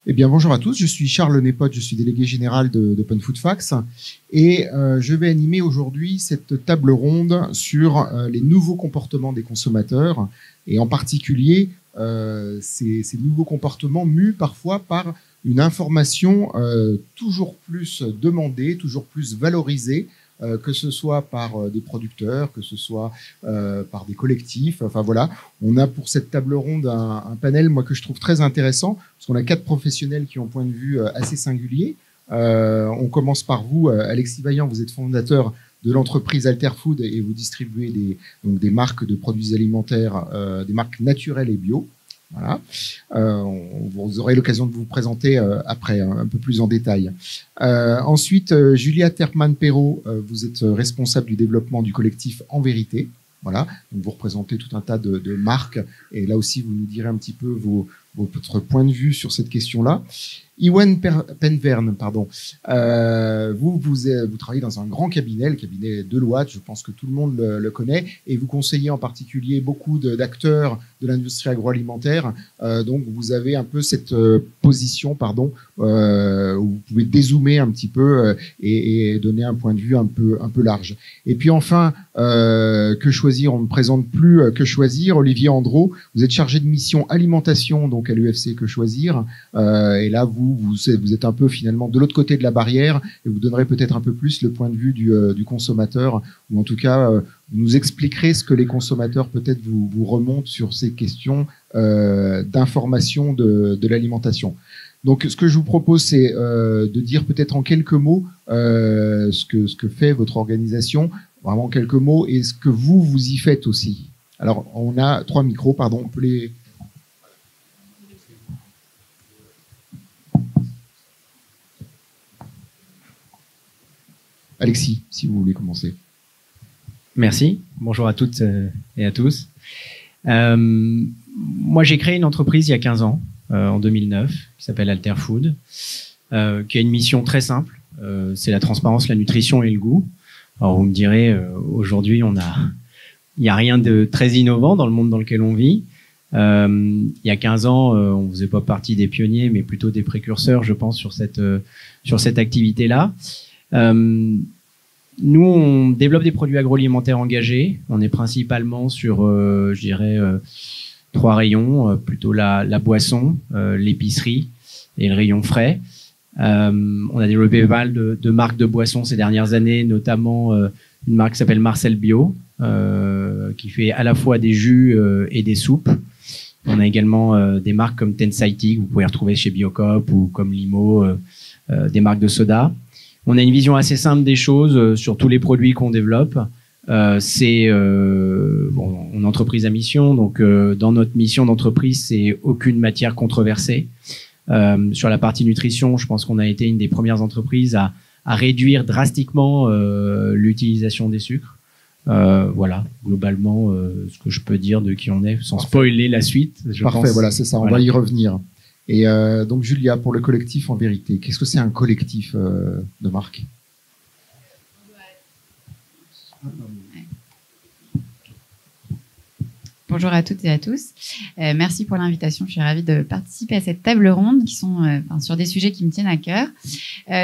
Eh bien, bonjour à tous, je suis Charles Nepote, je suis délégué général d'Open Food Facts et je vais animer aujourd'hui cette table ronde sur les nouveaux comportements des consommateurs et en particulier ces nouveaux comportements mus parfois par une information toujours plus demandée, toujours plus valorisée, que ce soit par des producteurs, que ce soit par des collectifs. Enfin voilà, on a pour cette table ronde un panel, moi, que je trouve très intéressant, parce qu'on a 4 professionnels qui ont un point de vue assez singulier. On commence par vous, Alexis Vaillant, vous êtes fondateur de l'entreprise Alterfood et vous distribuez des marques de produits alimentaires, des marques naturelles et bio. Voilà. Vous aurez l'occasion de vous présenter après, un peu plus en détail. Ensuite, Julia Terpman-Perrault, vous êtes responsable du développement du collectif En Vérité. Voilà. Donc vous représentez tout un tas de marques et là aussi, vous nous direz un petit peu votre point de vue sur cette question-là. Ewan Penverne, pardon. Vous travaillez dans un grand cabinet, le cabinet Deloitte, je pense que tout le monde le connaît, et vous conseillez en particulier beaucoup d'acteurs de l'industrie agroalimentaire. Donc vous avez un peu cette position, où vous pouvez dézoomer un petit peu et donner un point de vue un peu large. Et puis enfin, Que Choisir, on ne présente plus Que Choisir. Olivier Andreau, vous êtes chargé de mission alimentation donc à l'UFC Que Choisir, et là vous êtes un peu finalement de l'autre côté de la barrière et vous donnerez peut-être un peu plus le point de vue du consommateur, ou en tout cas vous nous expliquerez ce que les consommateurs peut-être vous remontent sur ces questions d'information de l'alimentation. Donc ce que je vous propose, c'est de dire peut-être en quelques mots ce que fait votre organisation, vraiment en quelques mots, et ce que vous y faites aussi. Alors on a 3 micros, pardon, on peut les... Alexis, si vous voulez commencer. Merci. Bonjour à toutes et à tous. Moi, j'ai créé une entreprise il y a 15 ans, en 2009, qui s'appelle Alterfood, qui a une mission très simple. C'est la transparence, la nutrition et le goût. Alors, vous me direz, aujourd'hui, il n'y a rien de très innovant dans le monde dans lequel on vit. Il y a 15 ans, on faisait pas partie des pionniers, mais plutôt des précurseurs, je pense, sur cette activité-là. Nous, on développe des produits agroalimentaires engagés. On est principalement sur, 3 rayons, plutôt la boisson, l'épicerie et le rayon frais. On a développé pas mal de marques de boissons ces dernières années, notamment une marque qui s'appelle Marcel Bio, qui fait à la fois des jus et des soupes. On a également des marques comme Tensaiti, que vous pouvez retrouver chez Biocop, ou comme Limo, des marques de soda. On a une vision assez simple des choses sur tous les produits qu'on développe. On est entreprise à mission, donc dans notre mission d'entreprise, c'est aucune matière controversée. Sur la partie nutrition, je pense qu'on a été une des premières entreprises à réduire drastiquement l'utilisation des sucres. Voilà, globalement, ce que je peux dire de qui on est, sans spoiler la suite. Parfait, voilà, c'est ça, on va y revenir. Et donc Julia, pour le collectif En Vérité, qu'est-ce que c'est un collectif de marque? Bonjour à toutes et à tous. Merci pour l'invitation. Je suis ravie de participer à cette table ronde qui sont sur des sujets qui me tiennent à cœur.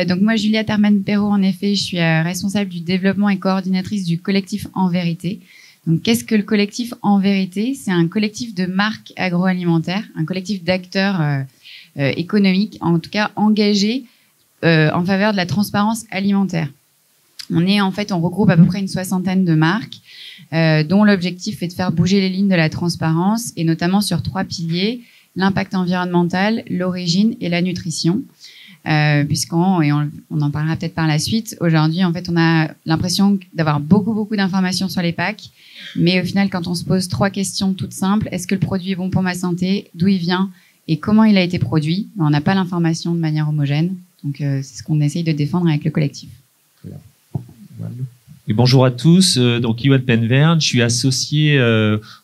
Donc moi, Julia Terpman-Perrault, en effet, je suis responsable du développement et coordinatrice du collectif En Vérité. Donc, qu'est-ce que le collectif En Vérité? C'est un collectif de marques agroalimentaires, un collectif d'acteurs économiques, en tout cas engagés en faveur de la transparence alimentaire. On regroupe à peu près une 60aine de marques, dont l'objectif est de faire bouger les lignes de la transparence, et notamment sur 3 piliers: l'impact environnemental, l'origine et la nutrition. On en parlera peut-être par la suite. Aujourd'hui, en fait, on a l'impression d'avoir beaucoup d'informations sur les packs, mais au final, quand on se pose 3 questions toutes simples: est-ce que le produit est bon pour ma santé, d'où il vient et comment il a été produit, on n'a pas l'information de manière homogène. Donc, c'est ce qu'on essaye de défendre avec le collectif. Et bonjour à tous, donc Ewan Penverne, je suis associé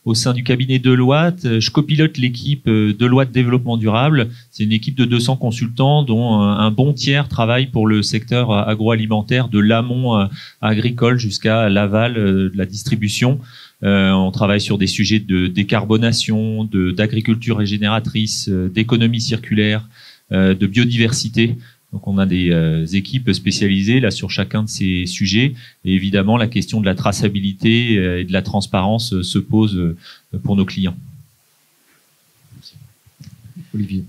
au sein du cabinet Deloitte. Je copilote l'équipe Deloitte Développement Durable. C'est une équipe de 200 consultants dont un bon tiers travaille pour le secteur agroalimentaire, de l'amont agricole jusqu'à l'aval de la distribution. On travaille sur des sujets de décarbonation, d'agriculture régénératrice, d'économie circulaire, de biodiversité. Donc on a des équipes spécialisées là sur chacun de ces sujets. Et évidemment, la question de la traçabilité et de la transparence se pose pour nos clients. Olivier.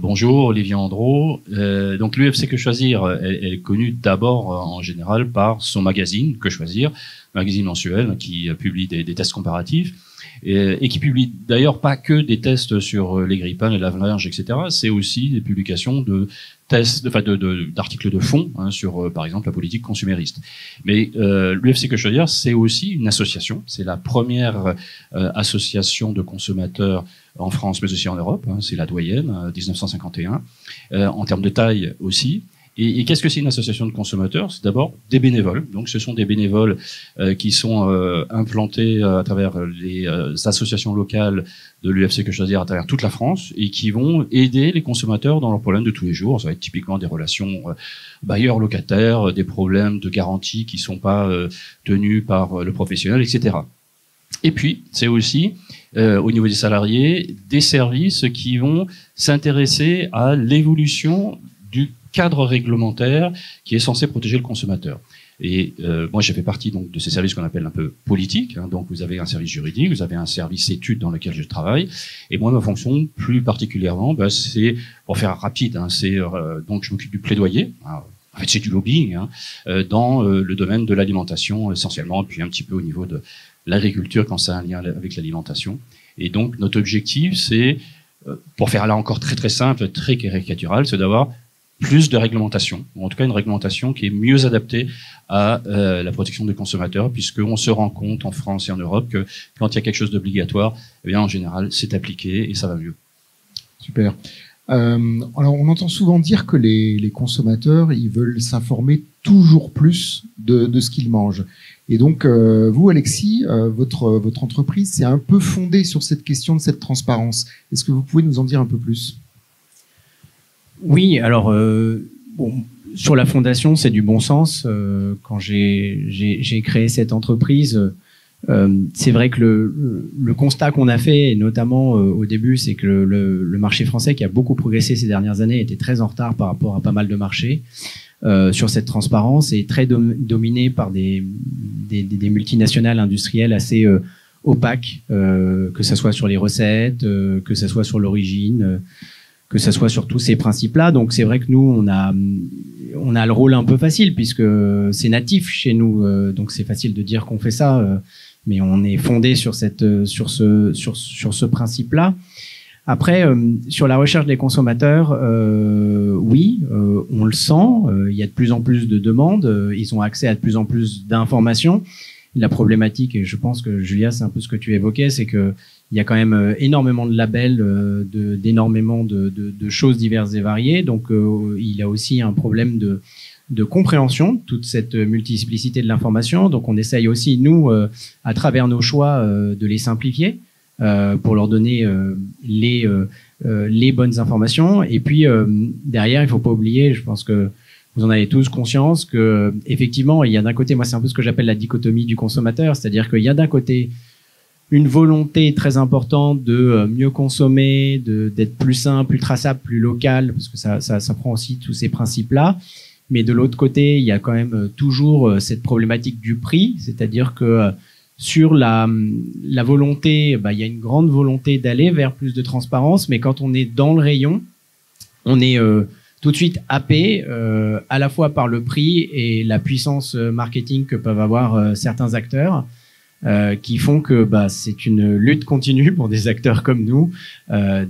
Bonjour, Olivier Andro. Donc l'UFC Que Choisir est connu d'abord en général par son magazine Que Choisir, magazine mensuel qui publie des tests comparatifs et qui publie d'ailleurs pas que des tests sur les grille-pains, les lave-linge, etc. C'est aussi des publications de tests, d'articles de fond sur, par exemple, la politique consumériste. Mais l'UFC Que Choisir, c'est aussi une association. C'est la première association de consommateurs en France, mais aussi en Europe. C'est la doyenne, 1951. En termes de taille aussi. Et qu'est-ce que c'est une association de consommateurs? C'est d'abord des bénévoles. Donc, ce sont des bénévoles qui sont implantés à travers les associations locales de l'UFC Que Choisir à travers toute la France et qui vont aider les consommateurs dans leurs problèmes de tous les jours. Ça va être typiquement des relations bailleurs-locataires, des problèmes de garantie qui sont pas tenus par le professionnel, etc. Et puis, c'est aussi, au niveau des salariés, des services qui vont s'intéresser à l'évolution du cadre réglementaire qui est censé protéger le consommateur. Et moi, j'ai fait partie donc de ces services qu'on appelle un peu politiques. Donc, vous avez un service juridique, vous avez un service études dans lequel je travaille. Et moi, ma fonction, plus particulièrement, c'est, pour faire rapide, donc je m'occupe du plaidoyer. En fait, c'est du lobbying dans le domaine de l'alimentation essentiellement, et puis un petit peu au niveau de l'agriculture quand ça a un lien avec l'alimentation. Et donc, notre objectif, c'est, pour faire là encore très très simple, très caricatural, c'est d'avoir plus de réglementation, ou en tout cas une réglementation qui est mieux adaptée à la protection des consommateurs, puisqu'on se rend compte en France et en Europe que quand il y a quelque chose d'obligatoire, eh bien en général c'est appliqué et ça va mieux. Super. Alors on entend souvent dire que les consommateurs ils veulent s'informer toujours plus de ce qu'ils mangent. Et donc vous Alexis, votre entreprise c'est un peu fondée sur cette question de cette transparence. Est-ce que vous pouvez nous en dire un peu plus ? Oui, alors sur la fondation, c'est du bon sens. Quand j'ai créé cette entreprise, c'est vrai que le constat qu'on a fait, et notamment au début, c'est que le marché français, qui a beaucoup progressé ces dernières années, était très en retard par rapport à pas mal de marchés sur cette transparence et très dominé par des multinationales industrielles assez opaques, que ça soit sur les recettes, que ça soit sur l'origine. Que ça soit sur tous ces principes-là. Donc c'est vrai que nous, on a le rôle un peu facile puisque c'est natif chez nous. Donc c'est facile de dire qu'on fait ça, mais on est fondé sur ce principe-là. Après, sur la recherche des consommateurs, oui, on le sent. Il y a de plus en plus de demandes. Ils ont accès à de plus en plus d'informations. La problématique, et je pense que Julia, c'est un peu ce que tu évoquais, c'est que il y a quand même énormément de labels, d'énormément de choses diverses et variées. Donc, il y a aussi un problème de compréhension de toute cette multiplicité de l'information. Donc, on essaye aussi, nous, à travers nos choix, de les simplifier pour leur donner les bonnes informations. Et puis, derrière, il faut pas oublier, je pense que vous en avez tous conscience, que effectivement, il y a d'un côté, moi, c'est un peu ce que j'appelle la dichotomie du consommateur, c'est-à-dire qu'il y a d'un côté une volonté très importante de mieux consommer, d'être plus simple, plus traçable, plus local, parce que ça prend aussi tous ces principes-là. Mais de l'autre côté, il y a quand même toujours cette problématique du prix, c'est-à-dire que sur la volonté, il y a une grande volonté d'aller vers plus de transparence, mais quand on est dans le rayon, on est tout de suite happé à la fois par le prix et la puissance marketing que peuvent avoir certains acteurs. Qui font que c'est une lutte continue pour des acteurs comme nous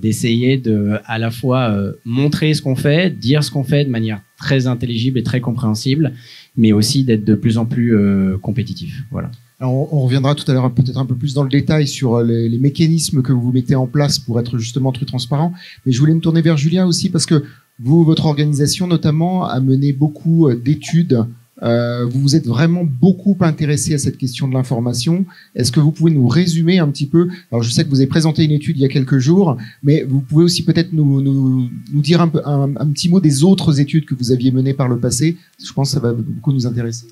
d'essayer de à la fois montrer ce qu'on fait, dire ce qu'on fait de manière très intelligible et très compréhensible, mais aussi d'être de plus en plus compétitif. Voilà. Alors on reviendra tout à l'heure peut-être un peu plus dans le détail sur les mécanismes que vous mettez en place pour être justement plus transparent. Mais je voulais me tourner vers Julien aussi parce que vous, votre organisation notamment, a mené beaucoup d'études. Vous vous êtes vraiment beaucoup intéressé à cette question de l'information. Est-ce que vous pouvez nous résumer un petit peu? Alors, je sais que vous avez présenté une étude il y a quelques jours, mais vous pouvez aussi peut-être nous dire un petit mot des autres études que vous aviez menées par le passé. Je pense que ça va beaucoup nous intéresser.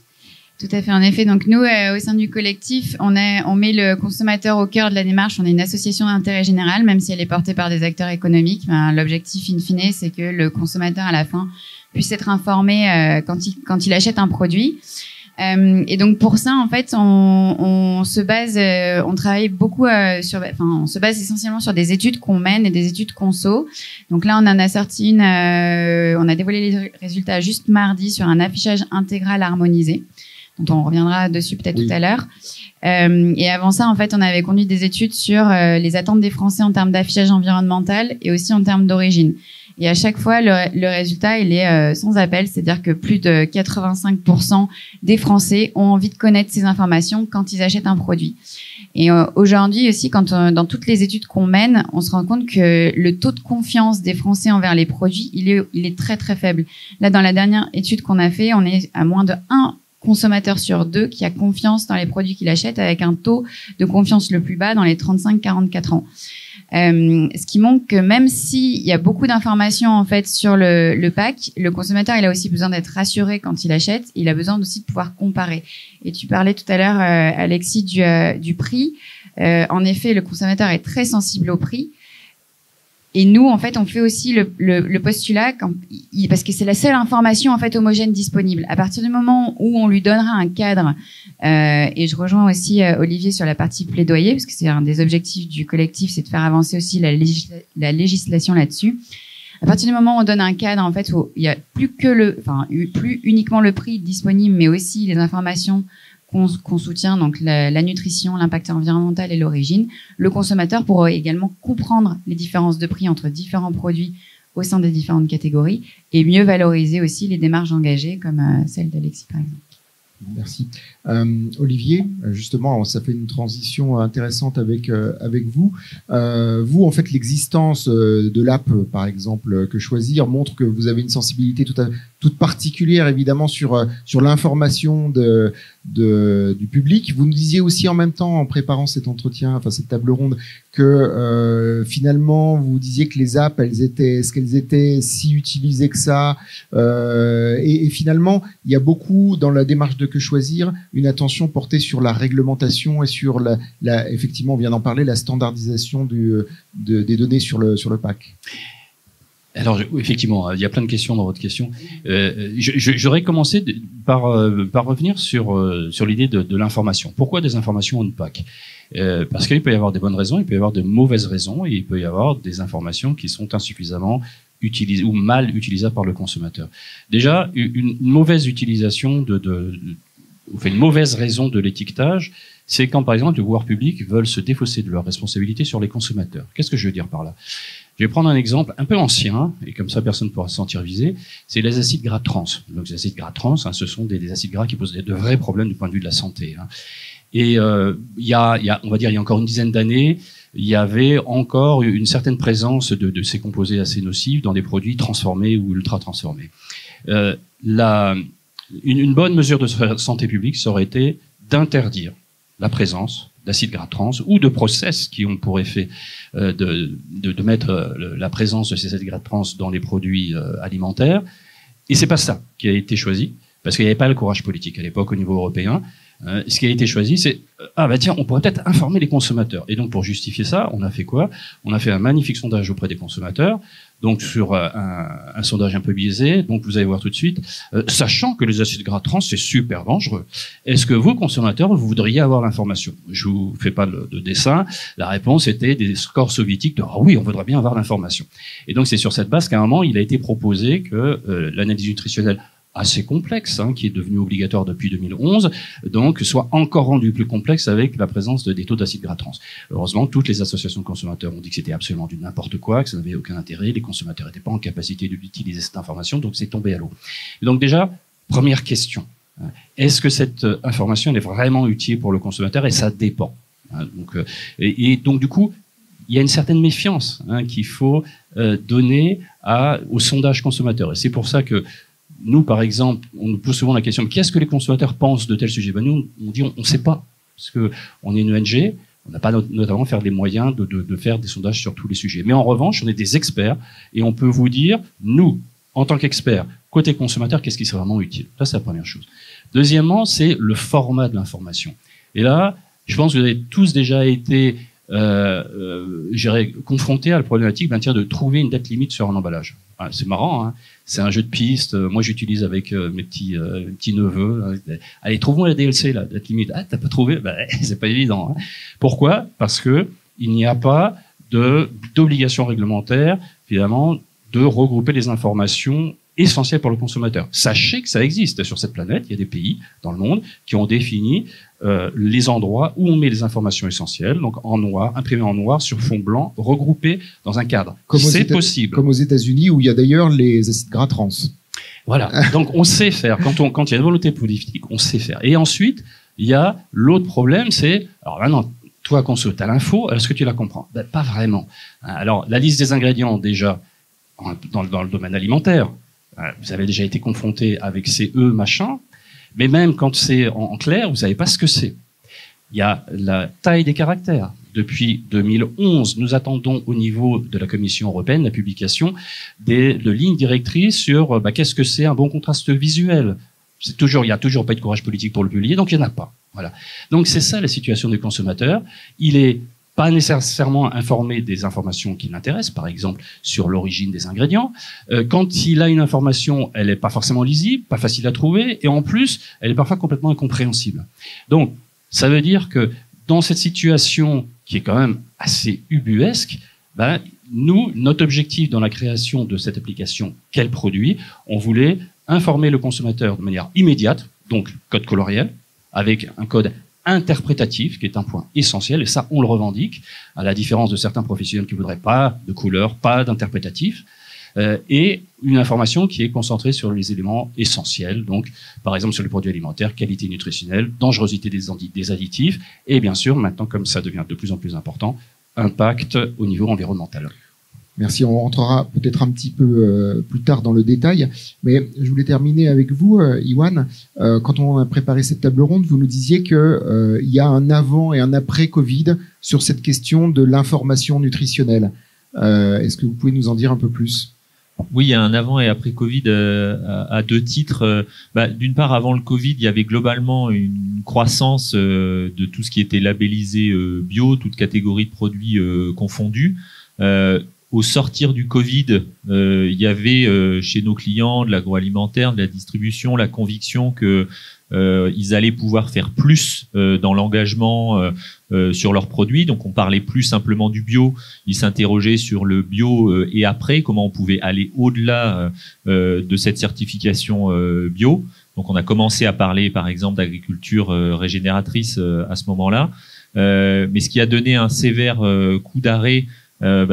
Tout à fait. En effet, donc nous, au sein du collectif, on met le consommateur au cœur de la démarche. On est une association d'intérêt général, même si elle est portée par des acteurs économiques. L'objectif, in fine, c'est que le consommateur, à la fin, puisse être informé quand il achète un produit. Et donc pour ça, en fait, on se base, on travaille beaucoup on se base essentiellement sur des études qu'on mène et des études conso. Donc là, on en a sorti on a dévoilé les résultats juste mardi sur un affichage intégral harmonisé, dont on reviendra dessus peut-être tout à l'heure. Et avant ça, en fait, on avait conduit des études sur les attentes des Français en termes d'affichage environnemental et aussi en termes d'origine. Et à chaque fois, le résultat, il est sans appel, c'est-à-dire que plus de 85% des Français ont envie de connaître ces informations quand ils achètent un produit. Et aujourd'hui aussi, dans toutes les études qu'on mène, on se rend compte que le taux de confiance des Français envers les produits, il est très très faible. Là, dans la dernière étude qu'on a fait, on est à moins de 1 consommateur sur 2 qui a confiance dans les produits qu'il achète, avec un taux de confiance le plus bas dans les 35-44 ans. Ce qui montre que même s'il y a beaucoup d'informations en fait sur le pack, le consommateur il a aussi besoin d'être rassuré quand il achète. Il a besoin aussi de pouvoir comparer. Et tu parlais tout à l'heure, Alexis, du prix. En effet, le consommateur est très sensible au prix. Et nous, en fait, on fait aussi le postulat parce que c'est la seule information en fait homogène disponible. À partir du moment où on lui donnera un cadre, et je rejoins aussi Olivier sur la partie plaidoyer, parce que c'est un des objectifs du collectif, c'est de faire avancer aussi la législation là-dessus. À partir du moment où on donne un cadre, en fait, où il y a plus uniquement le prix disponible, mais aussi les informations qu'on soutient, donc la nutrition, l'impact environnemental et l'origine, le consommateur pourra également comprendre les différences de prix entre différents produits au sein des différentes catégories et mieux valoriser aussi les démarches engagées comme celle d'Alexis par exemple. Merci. Olivier, justement, ça fait une transition intéressante avec vous. Vous, en fait, l'existence de l'app, par exemple, que choisir, montre que vous avez une sensibilité toute particulière, évidemment, sur l'information du public. Vous nous disiez aussi en même temps, en préparant cet entretien, enfin cette table ronde, que finalement, vous disiez que les apps, est-ce qu'elles étaient si utilisées que ça, et finalement, il y a beaucoup dans la démarche de Que Choisir une attention portée sur la réglementation et sur effectivement, on vient d'en parler, la standardisation des données sur le pack. Alors, effectivement, il y a plein de questions dans votre question. J'aurais commencé par revenir sur l'idée de l'information. Pourquoi des informations on pack? Parce qu'il peut y avoir des bonnes raisons, il peut y avoir de mauvaises raisons, et il peut y avoir des informations qui sont insuffisamment utilisées ou mal utilisables par le consommateur. Déjà, une mauvaise utilisation une mauvaise raison de l'étiquetage, c'est quand, par exemple, les pouvoirs publics veulent se défausser de leurs responsabilités sur les consommateurs. Qu'est-ce que je veux dire par là? Je vais prendre un exemple un peu ancien, et comme ça personne ne pourra se sentir visé, c'est les acides gras trans. Donc les acides gras trans, ce sont des acides gras qui posent de vrais problèmes du point de vue de la santé. Et il y a encore une dizaine d'années, il y avait encore une certaine présence de ces composés assez nocifs dans des produits transformés ou ultra transformés. Une bonne mesure de santé publique, ça aurait été d'interdire la présence d'acides gras trans ou de process qui ont pour effet de mettre la présence de ces acides gras trans dans les produits alimentaires. Et c'est pas ça qui a été choisi, parce qu'il n'y avait pas le courage politique à l'époque au niveau européen. Ce qui a été choisi, c'est on pourrait peut-être informer les consommateurs. Et donc pour justifier ça, on a fait quoi? On a fait un magnifique sondage auprès des consommateurs, donc sur un sondage un peu biaisé. Donc vous allez voir tout de suite, sachant que les acides gras trans c'est super dangereux. Est-ce que vous consommateurs vous voudriez avoir l'information? Je vous fais pas de dessin. La réponse était des scores soviétiques de oui, on voudrait bien avoir l'information. Et donc c'est sur cette base qu'à un moment il a été proposé que l'analyse nutritionnelle assez complexe, qui est devenu obligatoire depuis 2011, donc soit encore rendu plus complexe avec la présence des taux d'acides gras trans. Heureusement, toutes les associations de consommateurs ont dit que c'était absolument du n'importe quoi, que ça n'avait aucun intérêt, les consommateurs n'étaient pas en capacité d'utiliser cette information, donc c'est tombé à l'eau. Donc déjà, première question, est-ce que cette information est vraiment utile pour le consommateur? Et ça dépend. Donc du coup, il y a une certaine méfiance qu'il faut donner au sondage consommateur. Et c'est pour ça que nous, par exemple, on nous pose souvent la question, qu'est-ce que les consommateurs pensent de tel sujet? Nous, on dit, on ne sait pas, parce qu'on est une ONG, on n'a pas notamment faire les moyens de faire des sondages sur tous les sujets. Mais en revanche, on est des experts, et on peut vous dire, nous, en tant qu'expert, côté consommateur, qu'est-ce qui serait vraiment utile? Ça, c'est la première chose. Deuxièmement, c'est le format de l'information. Et là, je pense que vous avez tous déjà été confrontés à la problématique de trouver une date limite sur un emballage. Ah, c'est marrant, hein, c'est un jeu de piste. Moi, j'utilise avec mes petits neveux. Allez, trouvons la DLC, la date limite. Ah, t'as pas trouvé? C'est pas évident. Hein. Pourquoi? Parce que il n'y a pas d'obligation réglementaire, finalement, de regrouper les informations essentielles pour le consommateur. Sachez que ça existe sur cette planète. Il y a des pays dans le monde qui ont défini les endroits où on met les informations essentielles, donc en noir, imprimées en noir sur fond blanc, regroupées dans un cadre. C'est possible. Comme aux États-Unis, où il y a d'ailleurs les acides gras trans. Voilà. Donc on sait faire. Quand il y a une volonté politique, on sait faire. Et ensuite, il y a l'autre problème, c'est alors maintenant. Toi, conso, tu as l'info, est-ce que tu la comprends? Pas vraiment. Alors, la liste des ingrédients, déjà, dans le domaine alimentaire, vous avez déjà été confronté avec ces machin, mais même quand c'est en clair, vous savez pas ce que c'est. Il y a la taille des caractères. Depuis 2011, nous attendons au niveau de la Commission européenne la publication de lignes directrices sur qu'est-ce que c'est un bon contraste visuel. Il n'y a toujours pas eu de courage politique pour le publier, donc il n'y en a pas. Voilà. Donc c'est ça la situation du consommateur. Il est pas nécessairement informé des informations qui l'intéressent, par exemple sur l'origine des ingrédients. Quand il a une information, elle n'est pas forcément lisible, pas facile à trouver, et en plus, elle est parfois complètement incompréhensible. Donc, ça veut dire que dans cette situation qui est quand même assez ubuesque, nous, notre objectif dans la création de cette application Quel produit, on voulait informer le consommateur de manière immédiate, donc code coloriel, avec un code interprétatif, qui est un point essentiel, et ça, on le revendique, à la différence de certains professionnels qui voudraient pas de couleur, pas d'interprétatif, et une information qui est concentrée sur les éléments essentiels, donc par exemple sur les produits alimentaires, qualité nutritionnelle, dangerosité des additifs, et bien sûr, maintenant, comme ça devient de plus en plus important, impact au niveau environnemental. Merci, on rentrera peut-être un petit peu plus tard dans le détail, mais je voulais terminer avec vous, Iwan. Quand on a préparé cette table ronde, vous nous disiez que il y a un avant et un après Covid sur cette question de l'information nutritionnelle. Est-ce que vous pouvez nous en dire un peu plus? Oui, il y a un avant et après Covid à deux titres. D'une part, avant le Covid, il y avait globalement une croissance de tout ce qui était labellisé bio, toute catégorie de produits confondus. Au sortir du Covid, il y avait chez nos clients de l'agroalimentaire, de la distribution, la conviction que ils allaient pouvoir faire plus dans l'engagement sur leurs produits. Donc on parlait plus simplement du bio, ils s'interrogeaient sur le bio et après, comment on pouvait aller au-delà de cette certification bio. Donc on a commencé à parler par exemple d'agriculture régénératrice à ce moment-là. Mais ce qui a donné un sévère coup d'arrêt,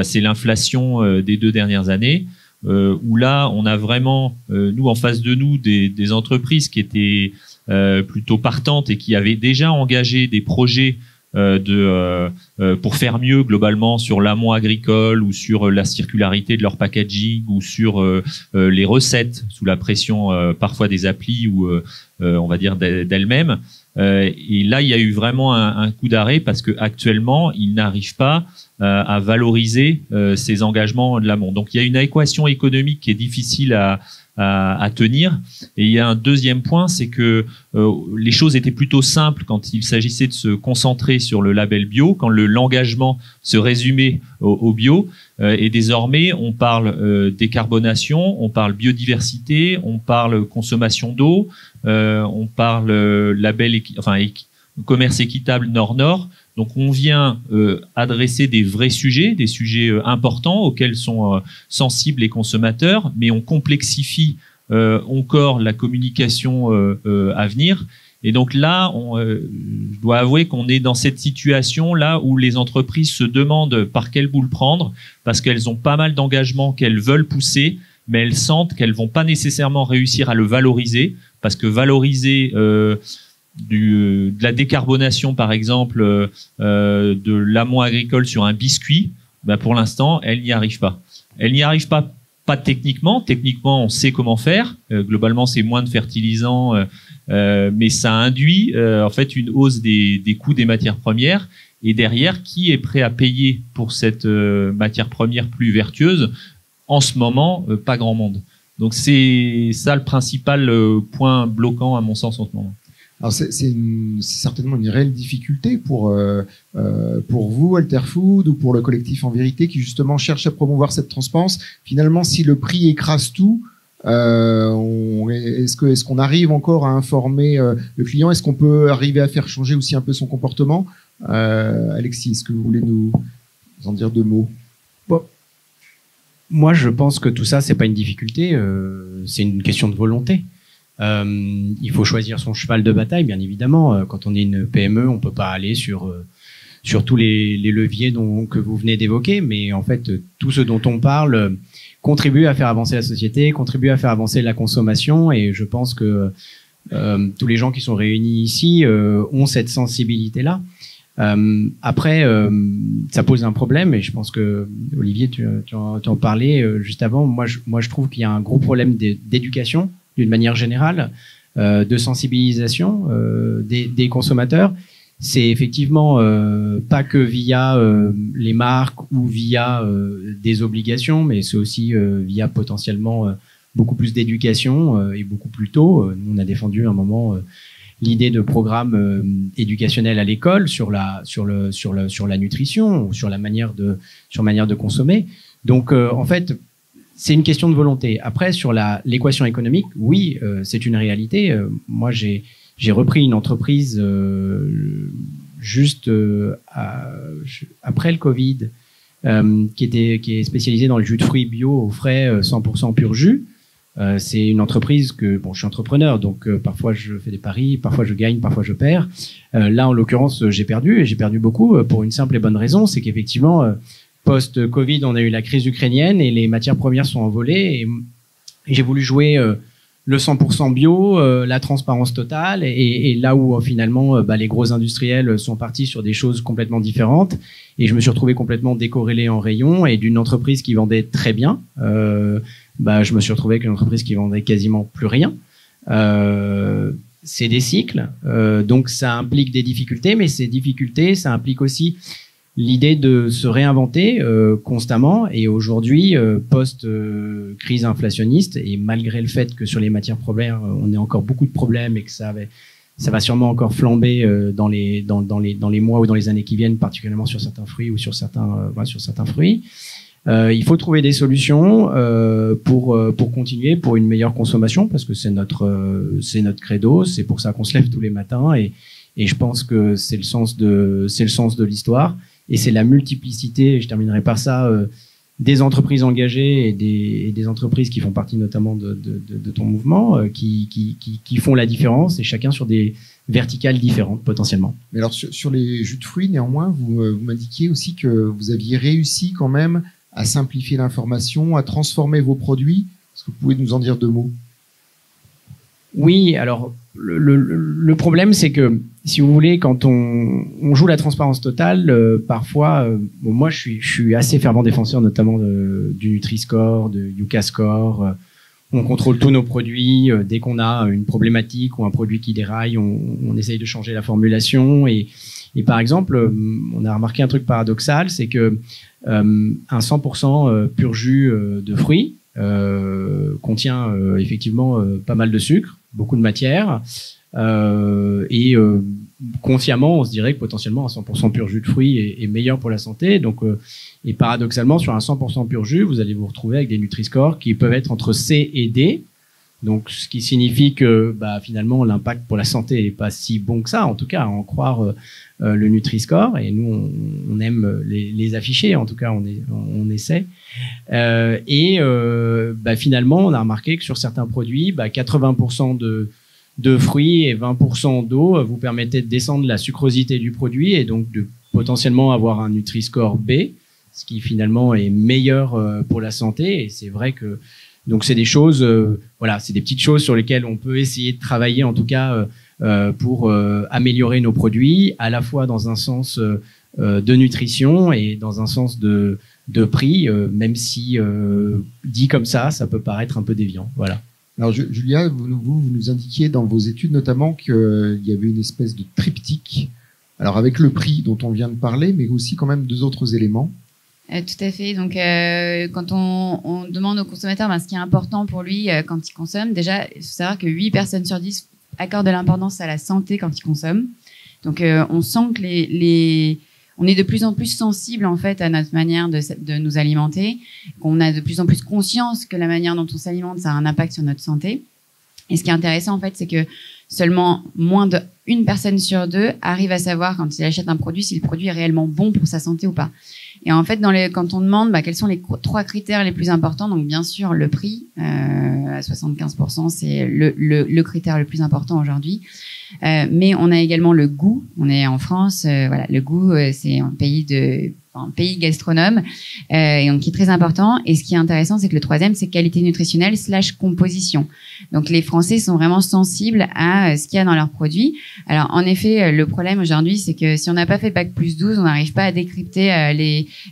c'est l'inflation des 2 dernières années, où là, on a vraiment, nous, en face de nous, des entreprises qui étaient plutôt partantes et qui avaient déjà engagé des projets pour faire mieux globalement sur l'amont agricole ou sur la circularité de leur packaging ou sur les recettes sous la pression parfois des applis ou on va dire d'elles-mêmes. Et là, il y a eu vraiment un coup d'arrêt parce que actuellement, ils n'arrivent pas à valoriser ces engagements de l'amont. Donc, il y a une équation économique qui est difficile à tenir. Et il y a un deuxième point, c'est que les choses étaient plutôt simples quand il s'agissait de se concentrer sur le label bio, quand l'engagement se résumait au bio. Et désormais, on parle décarbonation, on parle biodiversité, on parle consommation d'eau, on parle label, commerce équitable Nord-Nord. Donc on vient adresser des vrais sujets, des sujets importants auxquels sont sensibles les consommateurs, mais on complexifie encore la communication à venir. Et donc là, je dois avouer qu'on est dans cette situation là où les entreprises se demandent par quelle boule prendre, parce qu'elles ont pas mal d'engagements qu'elles veulent pousser, mais elles sentent qu'elles vont pas nécessairement réussir à le valoriser, parce que valoriser de la décarbonation, par exemple, de l'amont agricole sur un biscuit, pour l'instant, elle n'y arrive pas. Elle n'y arrive pas techniquement. Techniquement, on sait comment faire. Globalement, c'est moins de fertilisants, mais ça induit en fait une hausse des coûts des matières premières. Et derrière, qui est prêt à payer pour cette matière première plus vertueuse? En ce moment, pas grand monde. Donc c'est ça le principal point bloquant à mon sens en ce moment. Alors c'est certainement une réelle difficulté pour vous, Alterfood, ou pour le collectif En Vérité, qui justement cherche à promouvoir cette transparence. Finalement, si le prix écrase tout, est-ce qu'on arrive encore à informer le client? Est-ce qu'on peut arriver à faire changer aussi un peu son comportement? Alexis, est-ce que vous voulez nous en dire deux mots? Bon. Moi, je pense que tout ça, c'est pas une difficulté, c'est une question de volonté. Il faut choisir son cheval de bataille, bien évidemment. Quand on est une PME, on peut pas aller sur tous les leviers que vous venez d'évoquer, mais en fait, tout ce dont on parle contribue à faire avancer la société, contribue à faire avancer la consommation, et je pense que tous les gens qui sont réunis ici ont cette sensibilité-là. Après, ça pose un problème, et je pense que Olivier, tu en parlais juste avant. Moi, je trouve qu'il y a un gros problème d'éducation, d'une manière générale, de sensibilisation des consommateurs. C'est effectivement pas que via les marques ou via des obligations, mais c'est aussi via potentiellement beaucoup plus d'éducation et beaucoup plus tôt. Nous, on a défendu à un moment l'idée de programmes éducationnels à l'école sur la nutrition ou sur manière de consommer. Donc en fait, c'est une question de volonté. Après, sur l'équation économique, oui, c'est une réalité. Moi, j'ai repris une entreprise juste après le Covid, qui est spécialisée dans le jus de fruits bio au frais, 100% pur jus. C'est une entreprise je suis entrepreneur, donc parfois je fais des paris, parfois je gagne, parfois je perds. Là, en l'occurrence, j'ai perdu, et j'ai perdu beaucoup pour une simple et bonne raison, c'est qu'effectivement, post-Covid, on a eu la crise ukrainienne et les matières premières sont envolées, et j'ai voulu jouer le 100% bio, la transparence totale, et là où finalement les gros industriels sont partis sur des choses complètement différentes, et je me suis retrouvé complètement décorrélé en rayon, et d'une entreprise qui vendait très bien, je me suis retrouvé avec une entreprise qui vendait quasiment plus rien. C'est des cycles, donc ça implique des difficultés, mais ces difficultés, ça implique aussi l'idée de se réinventer constamment. Et aujourd'hui, post-crise inflationniste, et malgré le fait que sur les matières premières, on ait encore beaucoup de problèmes et que ça va sûrement encore flamber dans les mois ou dans les années qui viennent, particulièrement sur certains fruits ou sur certains fruits. Il faut trouver des solutions pour continuer, pour une meilleure consommation, parce que c'est notre credo, c'est pour ça qu'on se lève tous les matins, et je pense que c'est le sens de l'histoire, et c'est la multiplicité, et je terminerai par ça, des entreprises engagées et des entreprises qui font partie notamment de ton mouvement, qui font la différence, et chacun sur des verticales différentes potentiellement. Mais alors sur les jus de fruits, néanmoins, vous m'indiquiez aussi que vous aviez réussi quand même à simplifier l'information, à transformer vos produits. Est-ce que vous pouvez nous en dire deux mots? Oui, alors le problème, c'est que, si vous voulez, quand on joue la transparence totale, parfois, moi je suis assez fervent défenseur notamment du Nutri-Score, de Yuka-Score. On contrôle tous nos produits. Dès qu'on a une problématique ou un produit qui déraille, on essaye de changer la formulation. Et par exemple, on a remarqué un truc paradoxal, c'est que un 100% pur jus de fruits contient effectivement pas mal de sucre, beaucoup de matière, et consciemment, on se dirait que potentiellement un 100% pur jus de fruits est meilleur pour la santé. Donc, et paradoxalement, sur un 100% pur jus, vous allez vous retrouver avec des Nutri-Score qui peuvent être entre C et D. Donc, ce qui signifie que finalement, l'impact pour la santé n'est pas si bon que ça, en tout cas, à en croire le Nutri-Score. Et nous, on aime les afficher, en tout cas, on essaie. Finalement, on a remarqué que sur certains produits, 80% de fruits et 20% d'eau vous permettaient de descendre la sucrosité du produit, et donc de potentiellement avoir un Nutri-Score B, ce qui finalement est meilleur pour la santé. Et c'est vrai que donc c'est des choses, c'est des petites choses sur lesquelles on peut essayer de travailler, en tout cas pour améliorer nos produits, à la fois dans un sens de nutrition et dans un sens de prix, même si dit comme ça peut paraître un peu déviant. Voilà. Alors Julia, vous nous indiquiez dans vos études notamment qu'il y avait une espèce de triptyque, alors avec le prix dont on vient de parler, mais aussi quand même deux autres éléments. Tout à fait. Donc, quand on demande au consommateur ce qui est important pour lui quand il consomme, déjà, il faut savoir que 8 personnes sur 10 accordent de l'importance à la santé quand ils consomment. Donc, on sent que on est de plus en plus sensible en fait à notre manière de nous alimenter, qu'on a de plus en plus conscience que la manière dont on s'alimente, ça a un impact sur notre santé. Et ce qui est intéressant en fait, c'est que seulement moins d'une personne sur 2 arrive à savoir quand il achète un produit si le produit est réellement bon pour sa santé ou pas. Et en fait, quand on demande quels sont les 3 critères les plus importants, donc bien sûr le prix, à 75%, c'est le critère le plus important aujourd'hui. Mais on a également le goût. On est en France, voilà, le goût, c'est un pays gastronome, et donc qui est très important. Et ce qui est intéressant, c'est que le 3e, c'est qualité nutritionnelle / composition. Donc les Français sont vraiment sensibles à ce qu'il y a dans leurs produits. Alors en effet, le problème aujourd'hui, c'est que si on n'a pas fait Bac+12, on n'arrive pas à décrypter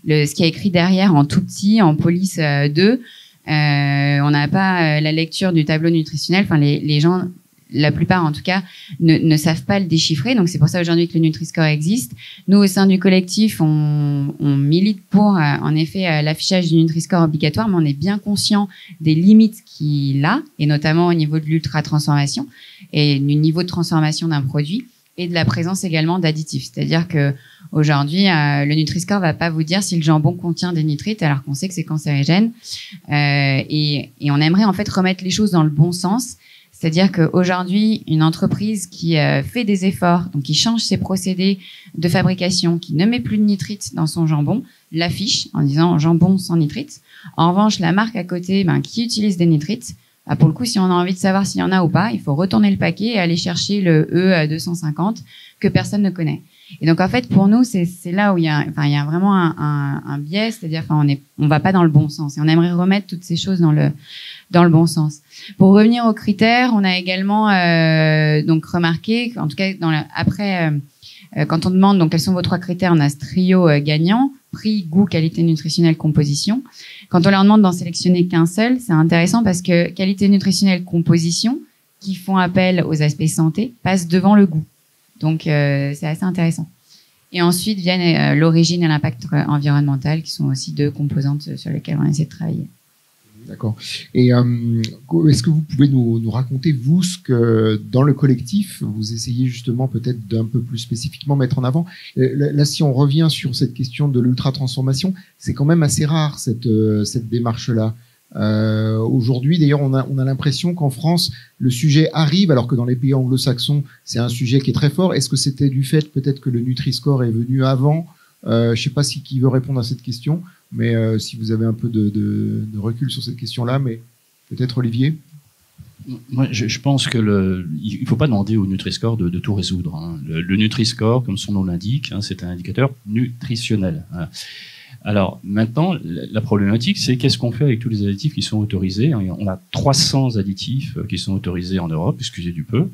ce qui est écrit derrière en tout petit, en police 2. On n'a pas la lecture du tableau nutritionnel. Enfin, les gens, la plupart en tout cas, ne savent pas le déchiffrer. Donc c'est pour ça aujourd'hui que le Nutri-Score existe. Nous, au sein du collectif, on milite pour en effet l'affichage du Nutri-Score obligatoire, mais on est bien conscient des limites qu'il a, et notamment au niveau de l'ultra-transformation et du niveau de transformation d'un produit, et de la présence également d'additifs. C'est-à-dire que aujourd'hui, le Nutri-Score va pas vous dire si le jambon contient des nitrites, alors qu'on sait que c'est cancérigène. Et on aimerait en fait remettre les choses dans le bon sens. C'est-à-dire qu'aujourd'hui, une entreprise qui fait des efforts, donc qui change ses procédés de fabrication, qui ne met plus de nitrites dans son jambon, l'affiche en disant jambon sans nitrites. En revanche, la marque à côté qui utilise des nitrites, pour le coup, si on a envie de savoir s'il y en a ou pas, il faut retourner le paquet et aller chercher le E250 que personne ne connaît. Et donc, en fait, pour nous, c'est là où il y a vraiment un biais, c'est-à-dire, on va pas dans le bon sens. Et on aimerait remettre toutes ces choses dans le bon sens. Pour revenir aux critères, on a également donc remarqué, en tout cas après, quand on demande donc quels sont vos 3 critères, on a ce trio gagnant: prix, goût, qualité nutritionnelle, composition. Quand on leur demande d'en sélectionner qu'un seul, c'est intéressant parce que qualité nutritionnelle, composition, qui font appel aux aspects santé, passent devant le goût. Donc c'est assez intéressant. Et ensuite viennent l'origine et l'impact environnemental, qui sont aussi 2 composantes sur lesquelles on essaie de travailler. D'accord. Et est-ce que vous pouvez nous raconter, vous, ce que dans le collectif, vous essayez justement peut-être d'un peu plus spécifiquement mettre en avant? Là, si on revient sur cette question de l'ultra-transformation, c'est quand même assez rare cette démarche-là. Aujourd'hui, d'ailleurs, on a l'impression qu'en France, le sujet arrive, alors que dans les pays anglo-saxons, c'est un sujet qui est très fort. Est-ce que c'était du fait peut-être que le Nutri-Score est venu avant? Je ne sais pas qui veut répondre à cette question, mais si vous avez un peu de recul sur cette question-là, mais peut-être Olivier. Moi, je pense que il faut pas demander au Nutri-Score de tout résoudre, hein. Le Nutri-Score, comme son nom l'indique, c'est un indicateur nutritionnel. Alors maintenant, la problématique, c'est qu'est-ce qu'on fait avec tous les additifs qui sont autorisés. On a 300 additifs qui sont autorisés en Europe, excusez du peu.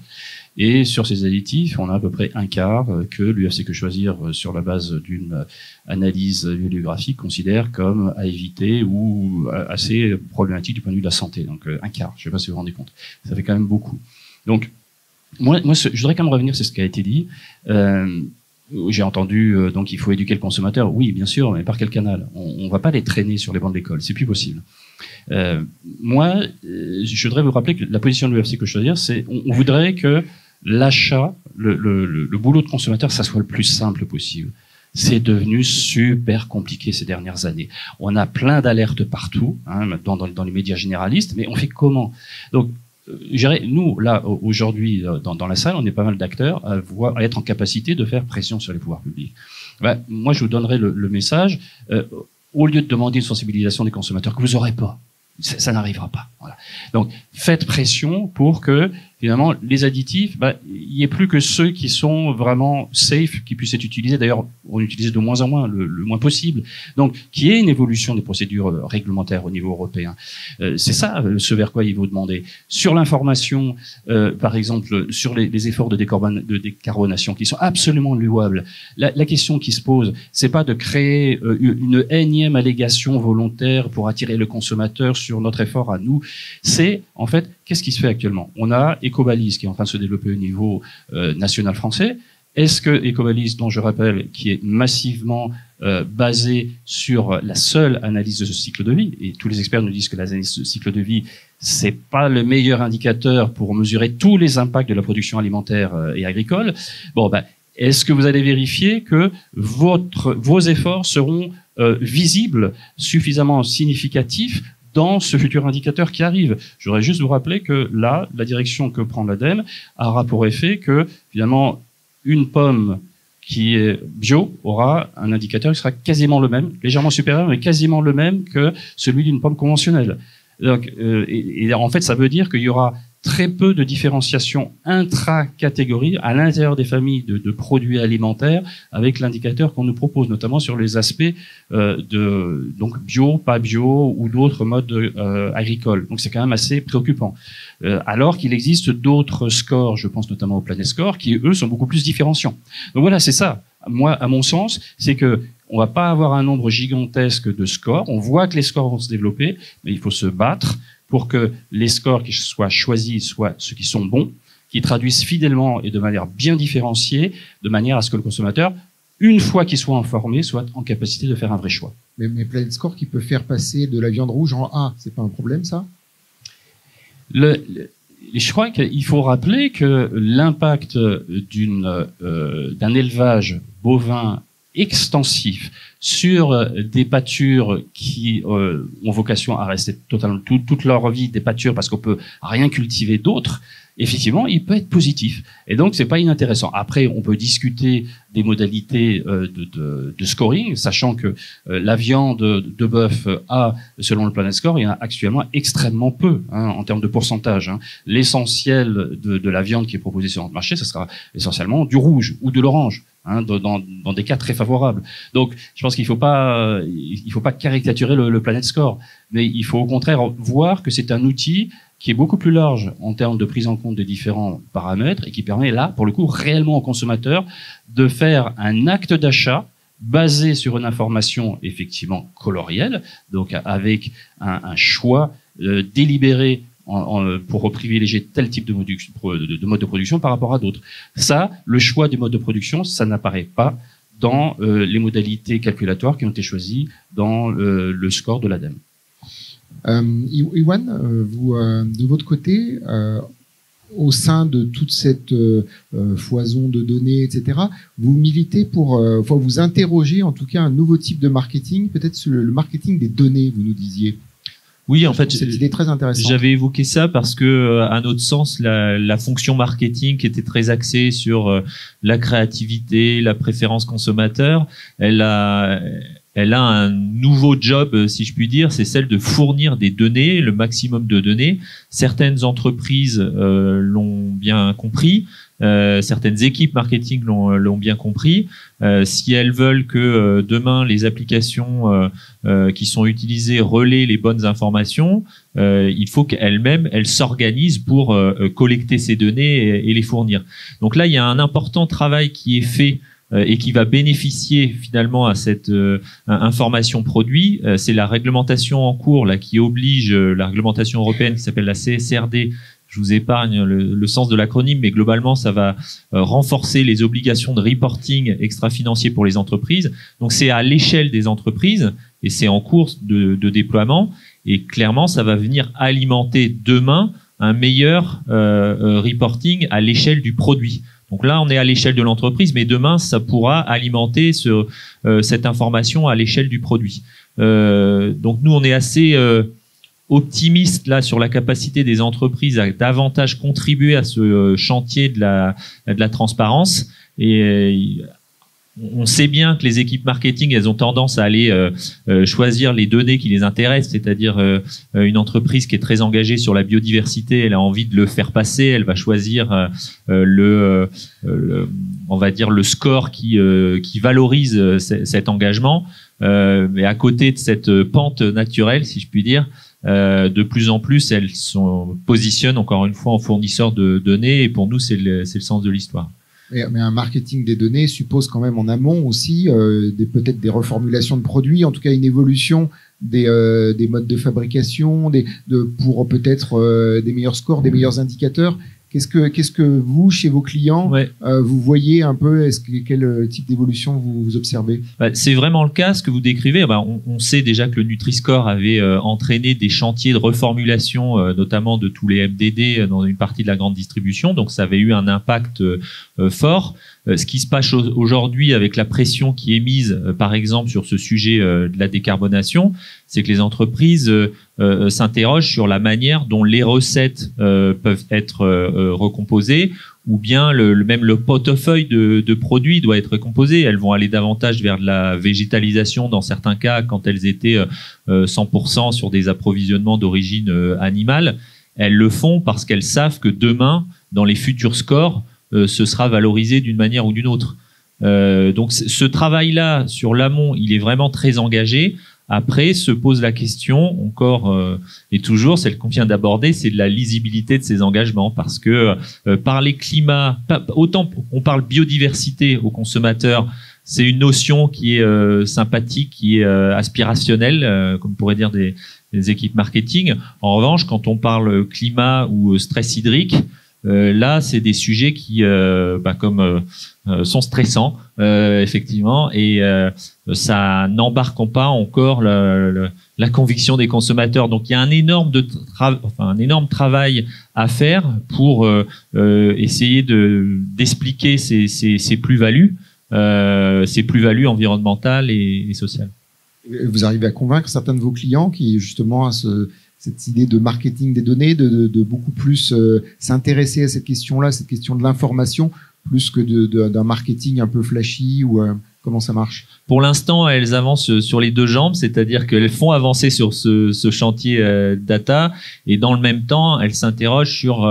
Et sur ces additifs, on a à peu près un quart que l'UFC Que Choisir, sur la base d'une analyse bibliographique, considère comme à éviter ou assez problématique du point de vue de la santé. Donc un quart, je ne sais pas si vous vous rendez compte. Ça fait quand même beaucoup. Donc moi je voudrais quand même revenir sur ce qui a été dit. J'ai entendu donc il faut éduquer le consommateur. Oui, bien sûr, mais par quel canal? On va pas les traîner sur les bancs de l'école, c'est plus possible. Moi, je voudrais vous rappeler que la position de l'UFC Que Choisir, c'est on voudrait que l'achat, le boulot de consommateur, ça soit le plus simple possible. C'est devenu super compliqué ces dernières années. On a plein d'alertes partout, dans les médias généralistes, mais on fait comment? Donc nous, là, aujourd'hui, dans la salle, on est pas mal d'acteurs à être en capacité de faire pression sur les pouvoirs publics. Moi, je vous donnerai le message, au lieu de demander une sensibilisation des consommateurs que vous n'aurez pas, ça n'arrivera pas. Voilà. Donc, faites pression pour que, finalement, les additifs, il n'y ait plus que ceux qui sont vraiment safe, qui puissent être utilisés. D'ailleurs, on utilise de moins en moins, le moins possible. Donc, qu'il y ait une évolution des procédures réglementaires au niveau européen. C'est ça, ce vers quoi il faut demander. Sur l'information, par exemple, sur les efforts de décarbonation, qui sont absolument louables. La question qui se pose, c'est pas de créer une énième allégation volontaire pour attirer le consommateur sur notre effort à nous. C'est, en fait, qu'est-ce qui se fait actuellement? On a Ecobalise qui est en train de se développer au niveau national français. Est-ce que Ecobalise, dont je rappelle, qui est massivement basée sur la seule analyse de ce cycle de vie. Et tous les experts nous disent que l'analyse de cycle de vie, c'est pas le meilleur indicateur pour mesurer tous les impacts de la production alimentaire et agricole. Bon, ben, est-ce que vous allez vérifier que vos efforts seront visibles, suffisamment significatifs dans ce futur indicateur qui arrive? Je voudrais juste vous rappeler que là, la direction que prend l'ADEME aura pour effet que, finalement, une pomme qui est bio aura un indicateur qui sera quasiment le même, légèrement supérieur, mais quasiment le même que celui d'une pomme conventionnelle. Donc, et en fait, ça veut dire qu'il y aura très peu de différenciation intra-catégorie à l'intérieur des familles de produits alimentaires avec l'indicateur qu'on nous propose, notamment sur les aspects donc bio, pas bio ou d'autres modes agricoles. Donc c'est quand même assez préoccupant. Alors qu'il existe d'autres scores, je pense notamment au Planet Score, qui eux sont beaucoup plus différenciants. Donc voilà, c'est ça. Moi, à mon sens, c'est que on va pas avoir un nombre gigantesque de scores. On voit que les scores vont se développer, mais il faut se battre pour que les scores qui soient choisis soient ceux qui sont bons, qui traduisent fidèlement et de manière bien différenciée, de manière à ce que le consommateur, une fois qu'il soit informé, soit en capacité de faire un vrai choix. Mais Planet Score qui peut faire passer de la viande rouge en A, c'est pas un problème, ça? Je crois qu'il faut rappeler que l'impact d'un élevage bovin extensif sur des pâtures qui ont vocation à rester totalement toute leur vie des pâtures parce qu'on peut rien cultiver d'autre, effectivement, il peut être positif. Et donc, c'est pas inintéressant. Après, on peut discuter des modalités de scoring, sachant que la viande de bœuf a, selon le Planet Score, il y en a actuellement extrêmement peu en termes de pourcentage. L'essentiel de la viande qui est proposée sur notre marché, ce sera essentiellement du rouge ou de l'orange. Dans des cas très favorables. Donc, je pense qu'il faut pas caricaturer le Planet Score, mais il faut au contraire voir que c'est un outil qui est beaucoup plus large en termes de prise en compte des différents paramètres et qui permet là, pour le coup, réellement au consommateur de faire un acte d'achat basé sur une information effectivement colorielle, donc avec un choix délibéré pour privilégier tel type de mode de production par rapport à d'autres. Ça, le choix des modes de production, ça n'apparaît pas dans les modalités calculatoires qui ont été choisies dans le score de l'ADEME. Iwan, vous, de votre côté, au sein de toute cette foison de données, etc., vous militez pour, vous interrogez en tout cas un nouveau type de marketing, peut-être le marketing des données, vous nous disiez. Oui, en fait, c'est une idée très intéressante. J'avais évoqué ça parce que, à notre sens, la fonction marketing qui était très axée sur la créativité, la préférence consommateur, elle a un nouveau job, si je puis dire, c'est celle de fournir des données, le maximum de données. Certaines entreprises l'ont bien compris. Certaines équipes marketing l'ont bien compris. Si elles veulent que demain les applications qui sont utilisées relaient les bonnes informations, il faut qu'elles-mêmes elles s'organisent pour collecter ces données et les fournir. Donc là, il y a un important travail qui est fait et qui va bénéficier finalement à cette information produit. C'est la réglementation en cours là qui oblige la réglementation européenne qui s'appelle la CSRD. Je vous épargne le sens de l'acronyme, mais globalement, ça va renforcer les obligations de reporting extra-financier pour les entreprises. Donc, c'est à l'échelle des entreprises et c'est en cours de déploiement. Et clairement, ça va venir alimenter demain un meilleur reporting à l'échelle du produit. Donc là, on est à l'échelle de l'entreprise, mais demain, ça pourra alimenter cette information à l'échelle du produit. Donc nous, on est assez optimiste là sur la capacité des entreprises à davantage contribuer à ce chantier de la transparence. Et on sait bien que les équipes marketing, elles ont tendance à aller choisir les données qui les intéressent, c'est-à-dire une entreprise qui est très engagée sur la biodiversité, elle a envie de le faire passer, elle va choisir on va dire le score qui valorise cet engagement. Mais à côté de cette pente naturelle, si je puis dire, de plus en plus, elles positionnent encore une fois en fournisseurs de données, et pour nous, c'est le sens de l'histoire. Mais un marketing des données suppose quand même en amont aussi peut-être des reformulations de produits, en tout cas une évolution des modes de fabrication, pour peut-être des meilleurs scores, des meilleurs indicateurs. Qu'est-ce que vous, chez vos clients, vous voyez un peu, quel type d'évolution vous observez? C'est vraiment le cas, ce que vous décrivez. On sait déjà que le Nutri-Score avait entraîné des chantiers de reformulation, notamment de tous les MDD dans une partie de la grande distribution, donc ça avait eu un impact fort. Ce qui se passe aujourd'hui avec la pression qui est mise, par exemple, sur ce sujet de la décarbonation, c'est que les entreprises s'interrogent sur la manière dont les recettes peuvent être recomposées, ou bien même le portefeuille de produits doit être recomposé. Elles vont aller davantage vers de la végétalisation dans certains cas quand elles étaient 100% sur des approvisionnements d'origine animale. Elles le font parce qu'elles savent que demain, dans les futurs scores, ce sera valorisé d'une manière ou d'une autre. Donc ce travail-là sur l'amont, il est vraiment très engagé. Après, se pose la question, encore et toujours, celle qu'on vient d'aborder, c'est de la lisibilité de ces engagements. Parce que parler climat, autant on parle biodiversité aux consommateurs, c'est une notion qui est sympathique, qui est aspirationnelle, comme pourraient dire des équipes marketing. En revanche, quand on parle climat ou stress hydrique, là, c'est des sujets qui, sont stressants, effectivement, et ça n'embarque pas encore la conviction des consommateurs. Donc, il y a un énorme travail à faire pour essayer d'expliquer ces plus-values, environnementales et sociales. Vous arrivez à convaincre certains de vos clients qui, justement, cette idée de marketing des données, de beaucoup plus s'intéresser à cette question-là, cette question de l'information, plus que d'un marketing un peu flashy ou comment ça marche? Pour l'instant, elles avancent sur les deux jambes, c'est-à-dire qu'elles font avancer sur ce chantier data, et dans le même temps, elles s'interrogent sur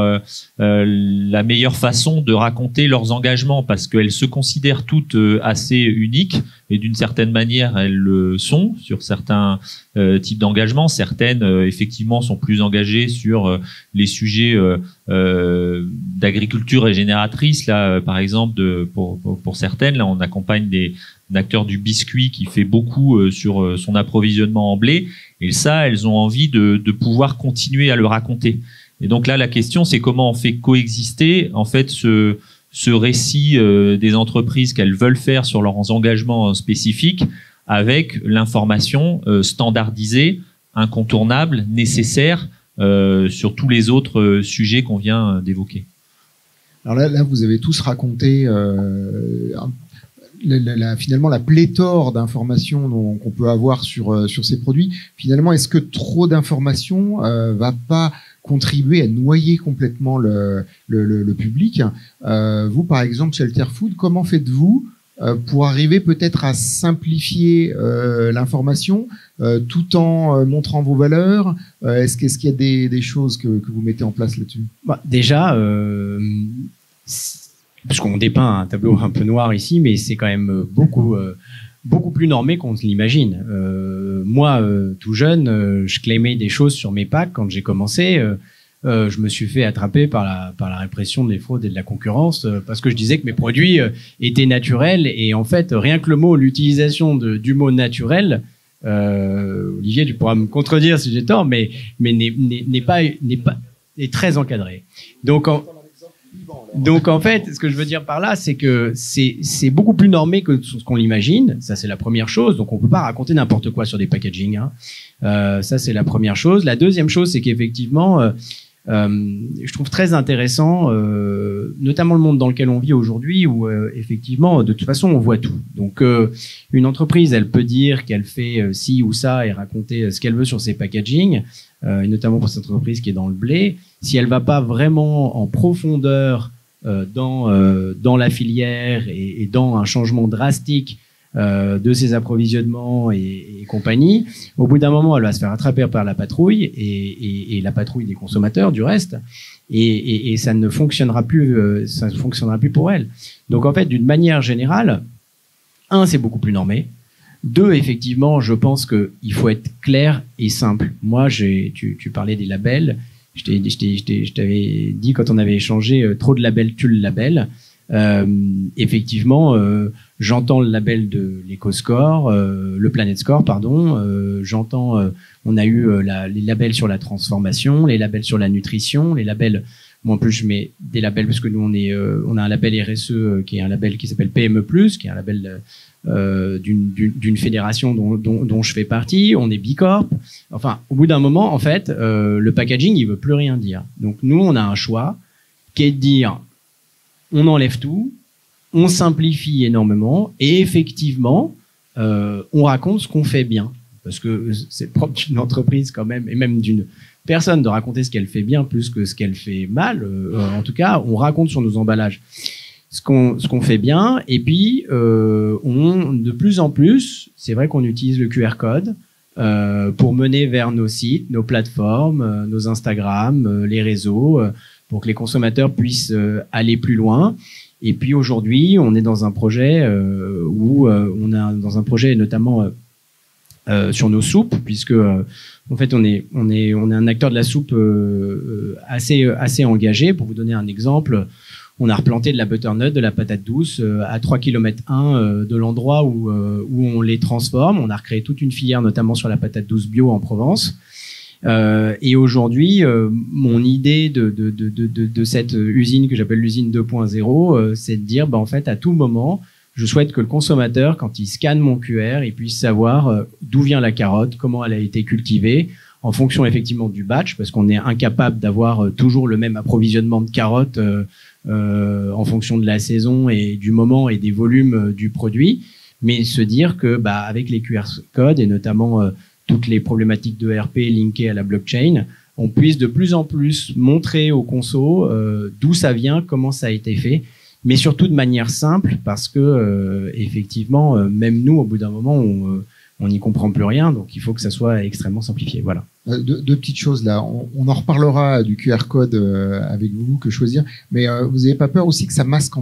la meilleure façon de raconter leurs engagements, parce qu'elles se considèrent toutes assez uniques, et d'une certaine manière, elles le sont sur certains types d'engagements. Certaines, effectivement, sont plus engagées sur les sujets d'agriculture régénératrice. Là, par exemple, pour certaines, là, on accompagne un acteur du biscuit qui fait beaucoup sur son approvisionnement en blé. Et ça, elles ont envie de pouvoir continuer à le raconter. Et donc là, la question, c'est comment on fait coexister, en fait, ce récit des entreprises qu'elles veulent faire sur leurs engagements spécifiques avec l'information standardisée, incontournable, nécessaire sur tous les autres sujets qu'on vient d'évoquer. Alors là, vous avez tous raconté finalement la pléthore d'informations qu'on peut avoir sur ces produits. Finalement, est-ce que trop d'informations va pas contribuer à noyer complètement le public? Vous, par exemple, Shelter Food, comment faites-vous pour arriver peut-être à simplifier l'information tout en montrant vos valeurs? Est-ce qu'il y a des choses que vous mettez en place là-dessus? Déjà, parce qu'on dépeint un tableau un peu noir ici, mais c'est quand même beaucoup plus normé qu'on se l'imagine. Moi, tout jeune, je claimais des choses sur mes packs quand j'ai commencé. Je me suis fait attraper par la répression des fraudes et de la concurrence parce que je disais que mes produits étaient naturels, et en fait, rien que l'utilisation du mot naturel, Olivier, tu pourras me contredire si j'ai tort, mais est très encadré. Donc en fait, ce que je veux dire par là, c'est que c'est beaucoup plus normé que ce qu'on l'imagine. Ça, c'est la première chose. Donc on peut pas raconter n'importe quoi sur des packaging. Ça, c'est la première chose. La deuxième chose, c'est qu'effectivement, je trouve très intéressant, notamment le monde dans lequel on vit aujourd'hui, où effectivement, de toute façon, on voit tout. Donc une entreprise, elle peut dire qu'elle fait ci ou ça et raconter ce qu'elle veut sur ses packaging, et notamment pour cette entreprise qui est dans le blé. Si elle va pas vraiment en profondeur dans la filière et dans un changement drastique de ses approvisionnements et compagnie, au bout d'un moment, elle va se faire attraper par la patrouille et la patrouille des consommateurs du reste, et ça ne fonctionnera plus, pour elle. Donc en fait, d'une manière générale, c'est beaucoup plus normé. 2, effectivement, je pense qu'il faut être clair et simple. Moi, tu parlais des labels. Je t'avais dit quand on avait échangé, trop de labels tue le label. Effectivement, j'entends le label de l'EcoScore, le Planet Score, pardon. J'entends, on a eu les labels sur la transformation, les labels sur la nutrition, les labels Moi, en plus, je mets des labels parce que nous, on a un label RSE qui est un label qui s'appelle PME+, qui est un label d'une fédération dont je fais partie. On est Bicorp. Enfin, au bout d'un moment, en fait, le packaging, il veut plus rien dire. Donc, nous, on a un choix qui est de dire, on enlève tout, on simplifie énormément, et effectivement, on raconte ce qu'on fait bien. Parce que c'est propre d'une entreprise quand même, et même d'une personne, de raconter ce qu'elle fait bien plus que ce qu'elle fait mal. En tout cas, on raconte sur nos emballages ce qu'on fait bien. Et puis, de plus en plus, c'est vrai qu'on utilise le QR code pour mener vers nos sites, nos plateformes, nos Instagram, les réseaux, pour que les consommateurs puissent aller plus loin. Et puis aujourd'hui, on est dans un projet notamment sur nos soupes, puisque en fait on est un acteur de la soupe assez engagé. Pour vous donner un exemple, on a replanté de la butternut, de la patate douce à 3 km 1 de l'endroit où on les transforme. On a recréé toute une filière, notamment sur la patate douce bio en Provence. Et aujourd'hui, mon idée de cette usine que j'appelle l'usine 2.0, c'est de dire, en fait, à tout moment, je souhaite que le consommateur, quand il scanne mon QR, il puisse savoir d'où vient la carotte, comment elle a été cultivée, en fonction effectivement du batch, parce qu'on est incapable d'avoir toujours le même approvisionnement de carottes en fonction de la saison et du moment et des volumes du produit, mais se dire que avec les QR codes et notamment toutes les problématiques de ERP linkées à la blockchain, on puisse de plus en plus montrer aux consos d'où ça vient, comment ça a été fait, mais surtout de manière simple, parce que effectivement, même nous, au bout d'un moment, on n'y comprend plus rien, donc il faut que ça soit extrêmement simplifié. Voilà. Deux petites choses là. On en reparlera du QR code avec vous, que choisir. Mais vous n'avez pas peur aussi que ça masque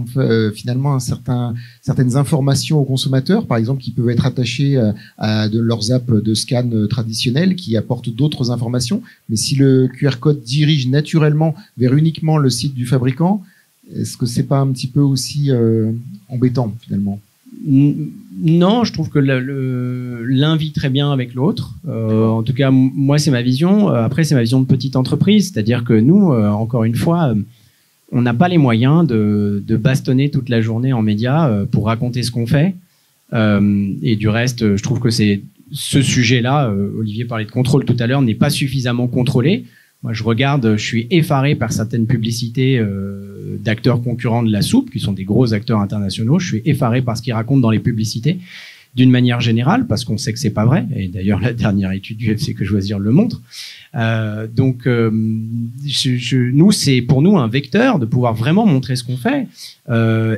finalement certaines informations aux consommateurs, par exemple, qui peuvent être attachées à de leurs apps de scan traditionnels, qui apportent d'autres informations. Mais si le QR code dirige naturellement vers uniquement le site du fabricant, est-ce que c'est pas un petit peu aussi embêtant finalement? Non, je trouve que l'un vit très bien avec l'autre. En tout cas, moi, c'est ma vision. Après, c'est ma vision de petite entreprise. C'est-à-dire que nous, encore une fois, on n'a pas les moyens de bastonner toute la journée en médias pour raconter ce qu'on fait. Et du reste, je trouve que c'est ce sujet-là, Olivier parlait de contrôle tout à l'heure, n'est pas suffisamment contrôlé. Moi, je suis effaré par certaines publicités d'acteurs concurrents de la soupe, qui sont des gros acteurs internationaux. Je suis effaré par ce qu'ils racontent dans les publicités, d'une manière générale, parce qu'on sait que c'est pas vrai. Et d'ailleurs, la dernière étude du UFC Que Choisir le montre. Nous, c'est pour nous un vecteur de pouvoir vraiment montrer ce qu'on fait.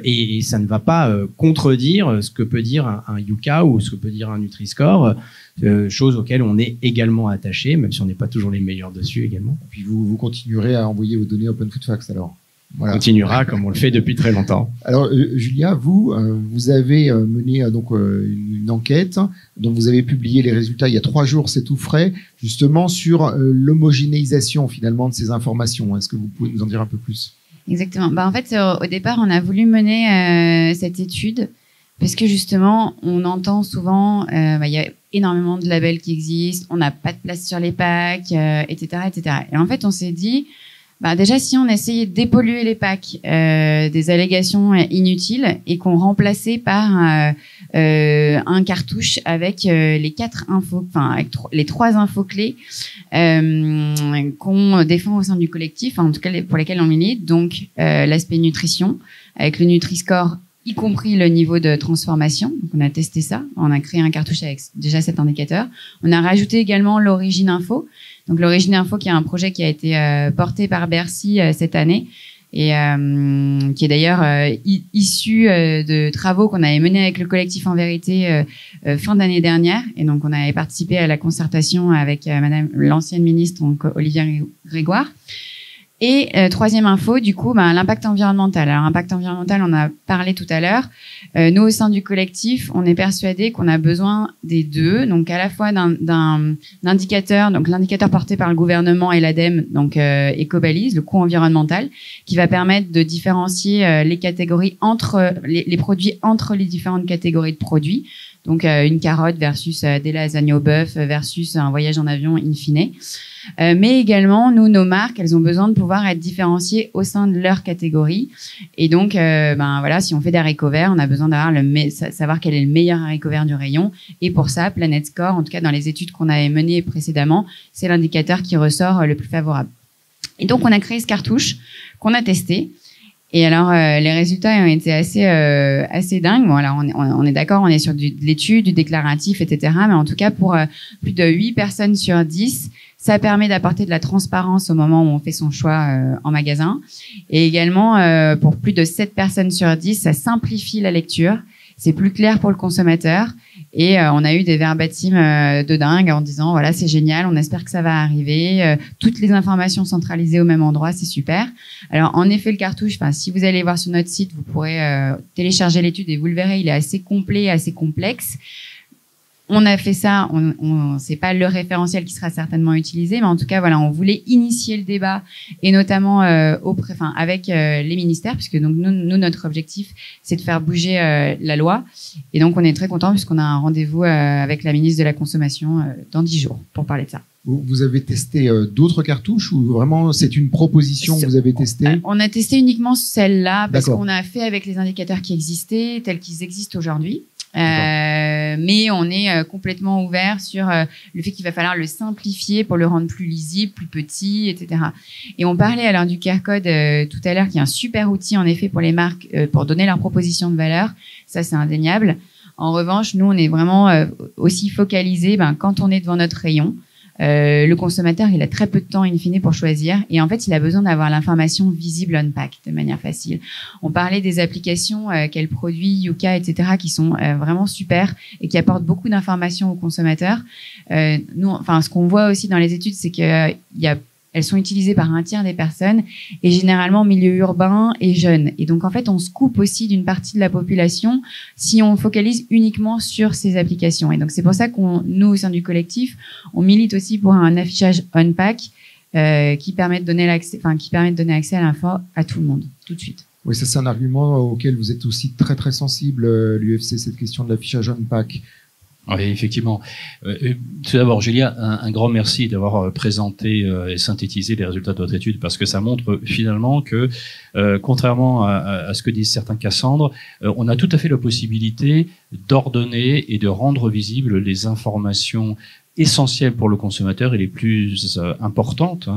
Et ça ne va pas contredire ce que peut dire un Yuka ou ce que peut dire un Nutri-Score. Choses auxquelles on est également attaché, même si on n'est pas toujours les meilleurs dessus également. Et puis vous continuerez à envoyer vos données Open Food Facts alors. Voilà. On continuera comme on le fait depuis très longtemps. Alors Julia, vous avez mené une enquête dont vous avez publié les résultats il y a 3 jours, c'est tout frais, justement sur l'homogénéisation finalement de ces informations. Est-ce que vous pouvez nous en dire un peu plus? Exactement. En fait, au départ, on a voulu mener cette étude parce que justement, on entend souvent, il y a énormément de labels qui existent, on n'a pas de place sur les packs, etc., etc. Et en fait, on s'est dit, déjà, si on essayait de dépolluer les packs des allégations inutiles et qu'on remplaçait par un cartouche avec les 4 infos, avec les 3 infos clés qu'on défend au sein du collectif, en tout cas pour lesquelles on milite, donc l'aspect nutrition avec le Nutri-Score, y compris le niveau de transformation. Donc, on a testé ça. On a créé un cartouche avec déjà cet indicateur. On a rajouté également l'origine info. Donc, l'origine info, qui est un projet qui a été porté par Bercy cette année et qui est d'ailleurs issu de travaux qu'on avait menés avec le collectif En Vérité fin d'année dernière. Et donc, on avait participé à la concertation avec Madame l'ancienne ministre, donc Olivia Grégoire. Et troisième info, du coup, l'impact environnemental. Alors, impact environnemental, on a parlé tout à l'heure. Nous, au sein du collectif, on est persuadés qu'on a besoin des deux, donc à la fois d'un indicateur, donc l'indicateur porté par le gouvernement et l'ADEME, donc Ecobalise, le coût environnemental, qui va permettre de différencier les catégories entre les produits entre les différentes catégories de produits. Donc une carotte versus des lasagnes au bœuf versus un voyage en avion in fine. Mais également, nous, nos marques, elles ont besoin de pouvoir être différenciées au sein de leur catégorie. Et donc, voilà, si on fait des haricots verts, on a besoin d'avoir savoir quel est le meilleur haricot vert du rayon. Et pour ça, Planet Score, en tout cas dans les études qu'on avait menées précédemment, c'est l'indicateur qui ressort le plus favorable. Et donc, on a créé ce cartouche qu'on a testé. Et alors, les résultats ont été assez dingues. Bon, alors, on est d'accord, on est sur de l'étude, du déclaratif, etc. Mais en tout cas, pour plus de 8 personnes sur 10, ça permet d'apporter de la transparence au moment où on fait son choix en magasin. Et également, pour plus de 7 personnes sur 10, ça simplifie la lecture. C'est plus clair pour le consommateur. Et on a eu des verbatims de dingue en disant, voilà, c'est génial, on espère que ça va arriver. Toutes les informations centralisées au même endroit, c'est super. Alors, en effet, le cartouche, si vous allez voir sur notre site, vous pourrez télécharger l'étude et vous le verrez, il est assez complet, assez complexe. On a fait ça, c'est pas le référentiel qui sera certainement utilisé, mais en tout cas, voilà, on voulait initier le débat et notamment avec les ministères, puisque donc nous notre objectif, c'est de faire bouger la loi. Et donc, on est très content puisqu'on a un rendez-vous avec la ministre de la Consommation dans 10 jours pour parler de ça. Vous avez testé d'autres cartouches ou vraiment c'est une proposition que vous avez testée? On a testé uniquement celle-là parce qu'on a fait avec les indicateurs qui existaient, tels qu'ils existent aujourd'hui. Mais on est complètement ouvert sur le fait qu'il va falloir le simplifier pour le rendre plus lisible, plus petit, etc. Et on parlait alors du QR code tout à l'heure, qui est un super outil en effet pour les marques pour donner leur proposition de valeur. Ça, c'est indéniable. En revanche, nous, on est vraiment aussi focalisé quand on est devant notre rayon. Le consommateur, il a très peu de temps in fine pour choisir et en fait, il a besoin d'avoir l'information visible on pack de manière facile. On parlait des applications quels produits, Yuka, etc. qui sont vraiment super et qui apportent beaucoup d'informations aux consommateurs. Ce qu'on voit aussi dans les études, c'est elles sont utilisées par un tiers des personnes et généralement en milieu urbain et jeunes. Et donc, en fait, on se coupe aussi d'une partie de la population si on focalise uniquement sur ces applications. Et donc, c'est pour ça nous, au sein du collectif, on milite aussi pour un affichage on-pack qui permet de donner accès à l'info à tout le monde, tout de suite. Oui, ça, c'est un argument auquel vous êtes aussi très, très sensible, l'UFC, cette question de l'affichage on-pack. Oui, effectivement. Tout d'abord, Julia, un grand merci d'avoir présenté et synthétisé les résultats de votre étude, parce que ça montre finalement que, contrairement à ce que disent certains Cassandre, on a tout à fait la possibilité d'ordonner et de rendre visibles les informations essentielles pour le consommateur et les plus importantes,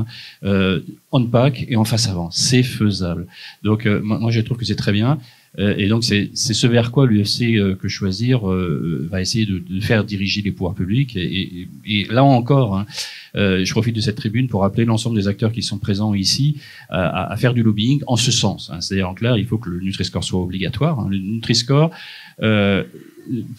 on-pack et en face avant. C'est faisable. Donc, moi, je trouve que c'est très bien. Et donc, c'est ce vers quoi l'UFC que choisir va essayer de faire diriger les pouvoirs publics. Et là encore, je profite de cette tribune pour appeler l'ensemble des acteurs qui sont présents ici à faire du lobbying en ce sens. C'est-à-dire, en clair, il faut que le Nutri-Score soit obligatoire. Le Nutri-Score,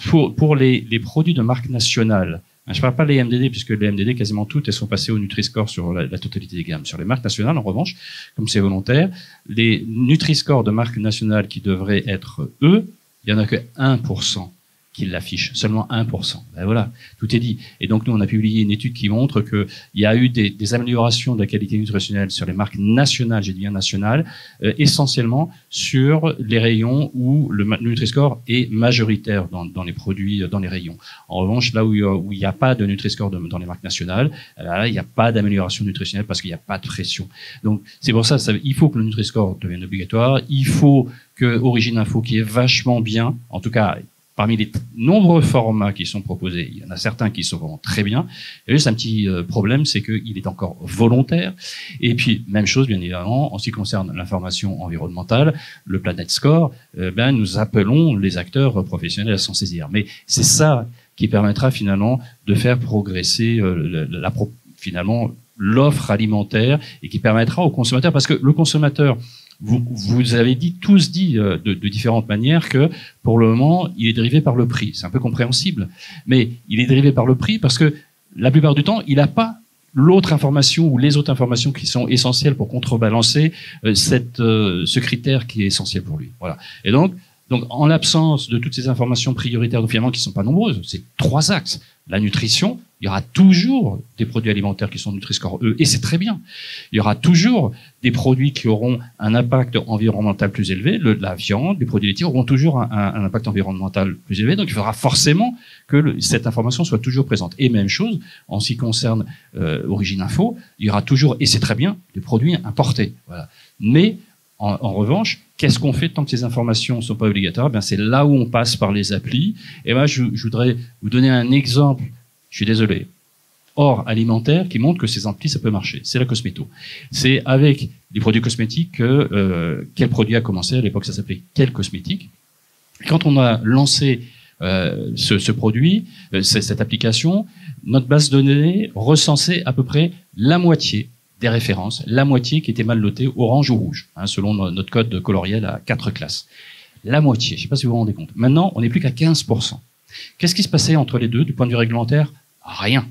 pour les produits de marque nationale, je ne parle pas des MDD, puisque les MDD, quasiment toutes, elles sont passées au Nutri-Score sur la totalité des gammes. Sur les marques nationales, en revanche, comme c'est volontaire, les Nutri-Score de marques nationales qui devraient être eux, il n'y en a que 1% qui l'affichent. Seulement 1%. Ben voilà, tout est dit. Et donc, nous, on a publié une étude qui montre qu'il y a eu des améliorations de la qualité nutritionnelle sur les marques nationales, j'ai dit bien nationales, essentiellement sur les rayons où le Nutri-Score est majoritaire dans les produits, dans les rayons. En revanche, là où il n'y a pas de Nutri-Score dans les marques nationales, là, il n'y a pas d'amélioration nutritionnelle parce qu'il n'y a pas de pression. Donc, c'est pour ça, il faut que le Nutri-Score devienne obligatoire. Il faut que Origine Info, qui est vachement bien, en tout cas, parmi les nombreux formats qui sont proposés, il y en a certains qui sont vraiment très bien. Il y a juste un petit problème, c'est qu'il est encore volontaire. Et puis, même chose, bien évidemment, en ce qui concerne l'information environnementale, le Planet Score, nous appelons les acteurs professionnels à s'en saisir. Mais c'est ça qui permettra finalement de faire progresser finalement l'offre alimentaire et qui permettra aux consommateurs, parce que le consommateur, vous avez tous dit de différentes manières que pour le moment, il est dérivé par le prix. C'est un peu compréhensible, mais il est dérivé par le prix parce que la plupart du temps, il n'a pas l'autre information ou les autres informations qui sont essentielles pour contrebalancer ce critère qui est essentiel pour lui. Voilà. Et donc en l'absence de toutes ces informations prioritaires, finalement, qui ne sont pas nombreuses, c'est 3 axes. la nutrition, il y aura toujours des produits alimentaires qui sont Nutri-Score E, et c'est très bien. Il y aura toujours des produits qui auront un impact environnemental plus élevé. La viande, les produits laitiers auront toujours un impact environnemental plus élevé. Donc, il faudra forcément que cette information soit toujours présente. Et même chose, en ce qui concerne Origine Info, il y aura toujours, et c'est très bien, des produits importés. Voilà. Mais, en revanche, qu'est-ce qu'on fait tant que ces informations ne sont pas obligatoires? C'est là où on passe par les applis. Et moi, je voudrais vous donner un exemple. Je suis désolé. Hors alimentaire, qui montre que ces applis, ça peut marcher. C'est la cosméto. C'est avec les produits cosmétiques que Quel produit a commencé. À l'époque, ça s'appelait Quel cosmétique. Quand on a lancé ce produit, cette application, notre base de données recensait à peu près la moitié des références, la moitié qui était mal notée orange ou rouge, selon notre code coloriel à 4 classes. La moitié, je ne sais pas si vous vous rendez compte. Maintenant, on n'est plus qu'à 15%. Qu'est-ce qui se passait entre les deux du point de vue réglementaire? Rien.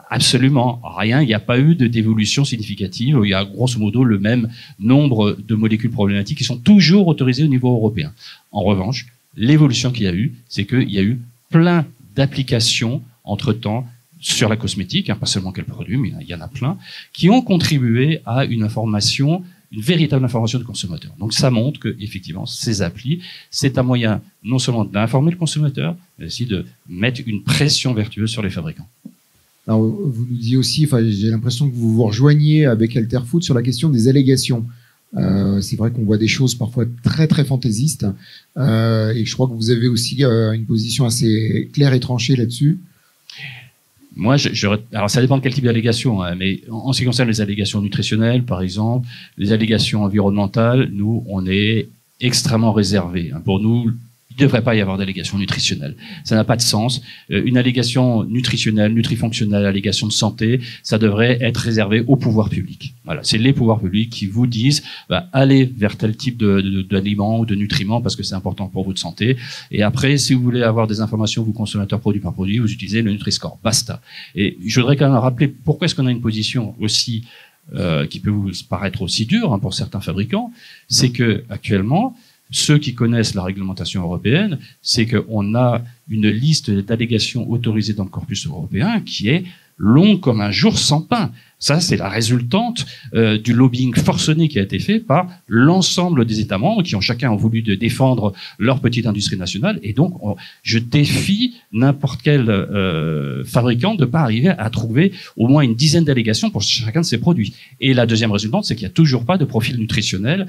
Absolument rien. Il n'y a pas eu d'évolution significative. Il y a grosso modo le même nombre de molécules problématiques qui sont toujours autorisées au niveau européen. En revanche, l'évolution qu'il y a eu, c'est qu'il y a eu plein d'applications entre-temps sur la cosmétique, pas seulement Quel produit, mais il y en a plein, qui ont contribué à une information, une véritable information du consommateur. Donc ça montre que effectivement ces applis, c'est un moyen non seulement d'informer le consommateur, mais aussi de mettre une pression vertueuse sur les fabricants. Alors, vous nous disiez aussi, j'ai l'impression que vous vous rejoignez avec Alterfood sur la question des allégations. C'est vrai qu'on voit des choses parfois très très fantaisistes, et je crois que vous avez aussi une position assez claire et tranchée là-dessus. Moi, alors ça dépend de quel type d'allégation, mais en ce qui concerne les allégations nutritionnelles, par exemple, les allégations environnementales, nous, on est extrêmement réservés. Pour nous, il ne devrait pas y avoir d'allégation nutritionnelle. Ça n'a pas de sens. Une allégation nutritionnelle, nutrifonctionnelle, allégation de santé, ça devrait être réservé au pouvoir public. Voilà, c'est les pouvoirs publics qui vous disent allez vers tel type d'aliments ou de nutriments parce que c'est important pour votre santé. Et après, si vous voulez avoir des informations, vous consommateurs produit par produit, vous utilisez le Nutri-Score. Basta. Et je voudrais quand même rappeler pourquoi est-ce qu'on a une position aussi qui peut vous paraître aussi dure pour certains fabricants. C'est que actuellement, ceux qui connaissent la réglementation européenne, c'est qu'on a une liste d'allégations autorisées dans le corpus européen qui est longue comme un jour sans pain. Ça, c'est la résultante du lobbying forcené qui a été fait par l'ensemble des États membres qui ont chacun voulu défendre leur petite industrie nationale. Et donc, je défie n'importe quel fabricant de ne pas arriver à trouver au moins une dizaine d'allégations pour chacun de ces produits. Et la deuxième résultante, c'est qu'il n'y a toujours pas de profil nutritionnel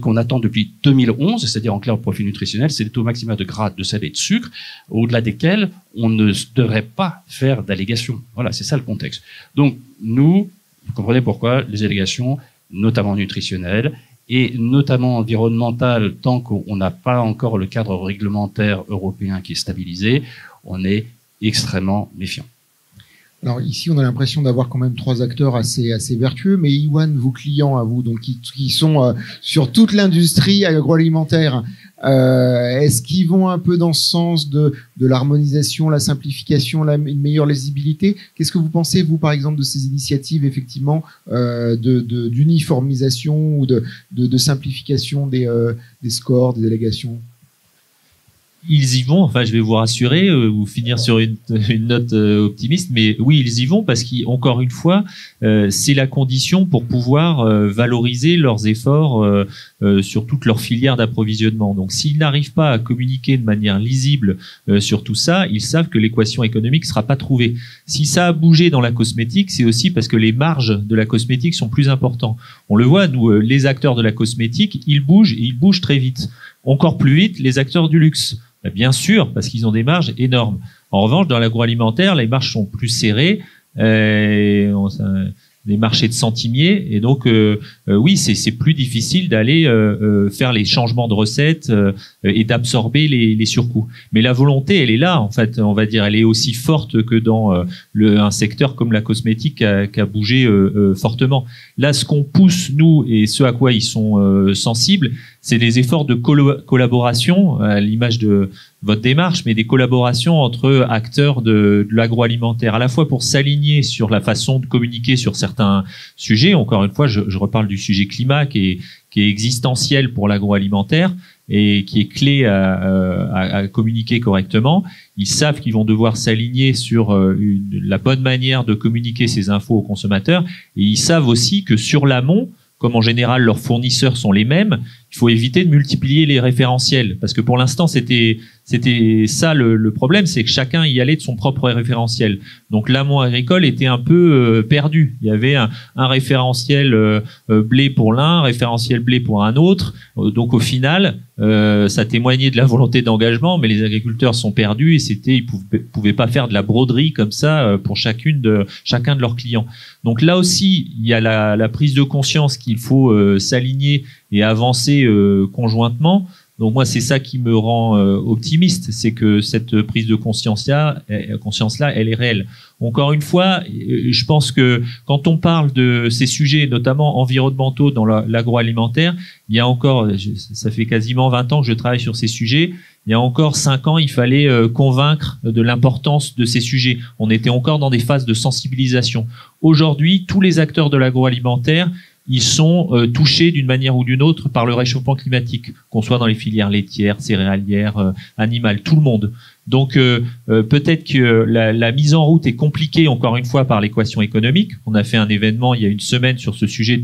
qu'on attend depuis 2011. C'est-à-dire, en clair, le profil nutritionnel, c'est les taux maximaux de gras, de sel et de sucre, au-delà desquels on ne devrait pas faire d'allégations. Voilà, c'est ça le contexte. Donc, nous, vous comprenez pourquoi les allégations, notamment nutritionnelles et notamment environnementales, tant qu'on n'a pas encore le cadre réglementaire européen qui est stabilisé, on est extrêmement méfiant. Alors ici, on a l'impression d'avoir quand même 3 acteurs assez vertueux, mais Iwan, vos clients à vous, donc qui sont sur toute l'industrie agroalimentaire, est-ce qu'ils vont un peu dans ce sens de l'harmonisation, la simplification, une meilleure lisibilité? Qu'est-ce que vous pensez, vous, par exemple, de ces initiatives, effectivement, d'uniformisation ou de simplification des scores, des allégations? Ils y vont, enfin je vais vous rassurer ou finir sur une note optimiste, mais oui, ils y vont parce qu'encore une fois, c'est la condition pour pouvoir valoriser leurs efforts sur toute leur filière d'approvisionnement. Donc s'ils n'arrivent pas à communiquer de manière lisible sur tout ça, ils savent que l'équation économique ne sera pas trouvée. Si ça a bougé dans la cosmétique, c'est aussi parce que les marges de la cosmétique sont plus importantes. On le voit, nous, les acteurs de la cosmétique, ils bougent et ils bougent très vite. Encore plus vite, les acteurs du luxe. Bien sûr, parce qu'ils ont des marges énormes. En revanche, dans l'agroalimentaire, les marges sont plus serrées, des marchés de centimiers, et donc oui, c'est plus difficile d'aller faire les changements de recettes et d'absorber les surcoûts. Mais la volonté, elle est là, en fait, on va dire, elle est aussi forte que dans un secteur comme la cosmétique qui a bougé fortement. Là, ce qu'on pousse, nous, et ce à quoi ils sont sensibles, c'est des efforts de collaboration, à l'image de votre démarche, mais des collaborations entre acteurs de l'agroalimentaire, à la fois pour s'aligner sur la façon de communiquer sur certains sujets. Encore une fois, je reparle du sujet climat qui est existentiel pour l'agroalimentaire, et qui est clé à communiquer correctement. Ils savent qu'ils vont devoir s'aligner sur la bonne manière de communiquer ces infos aux consommateurs, et ils savent aussi que sur l'amont, comme en général leurs fournisseurs sont les mêmes, il faut éviter de multiplier les référentiels, parce que pour l'instant c'était ça le problème, c'est que chacun y allait de son propre référentiel. Donc l'amont agricole était un peu perdu. Il y avait un référentiel blé pour l'un, un référentiel blé pour un autre. Donc au final, ça témoignait de la volonté d'engagement, mais les agriculteurs sont perdus et ils pouvaient pas faire de la broderie comme ça pour chacun de leurs clients. Donc là aussi, il y a la prise de conscience qu'il faut s'aligner et avancer conjointement. Donc moi, c'est ça qui me rend optimiste, c'est que cette prise de conscience-là, elle est réelle. Encore une fois, je pense que quand on parle de ces sujets, notamment environnementaux dans l'agroalimentaire, il y a encore, ça fait quasiment 20 ans que je travaille sur ces sujets, il y a encore 5 ans, il fallait convaincre de l'importance de ces sujets. On était encore dans des phases de sensibilisation. Aujourd'hui, tous les acteurs de l'agroalimentaire, ils sont touchés d'une manière ou d'une autre par le réchauffement climatique, qu'on soit dans les filières laitières, céréalières, animales, tout le monde. Donc peut-être que la mise en route est compliquée, encore une fois, par l'équation économique. On a fait un événement il y a une semaine sur ce sujet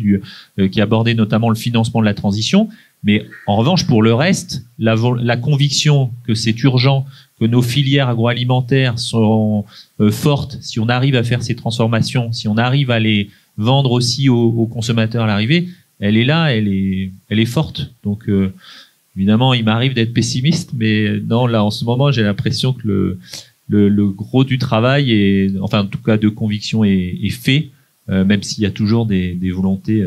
qui abordait notamment le financement de la transition. Mais en revanche, pour le reste, la conviction que c'est urgent, que nos filières agroalimentaires seront fortes, si on arrive à faire ces transformations, si on arrive à les vendre aussi aux consommateurs à l'arrivée, elle est là, elle est forte. Donc évidemment, il m'arrive d'être pessimiste, mais non, là en ce moment, j'ai l'impression que le gros du travail, enfin en tout cas de conviction, est fait, même s'il y a toujours des volontés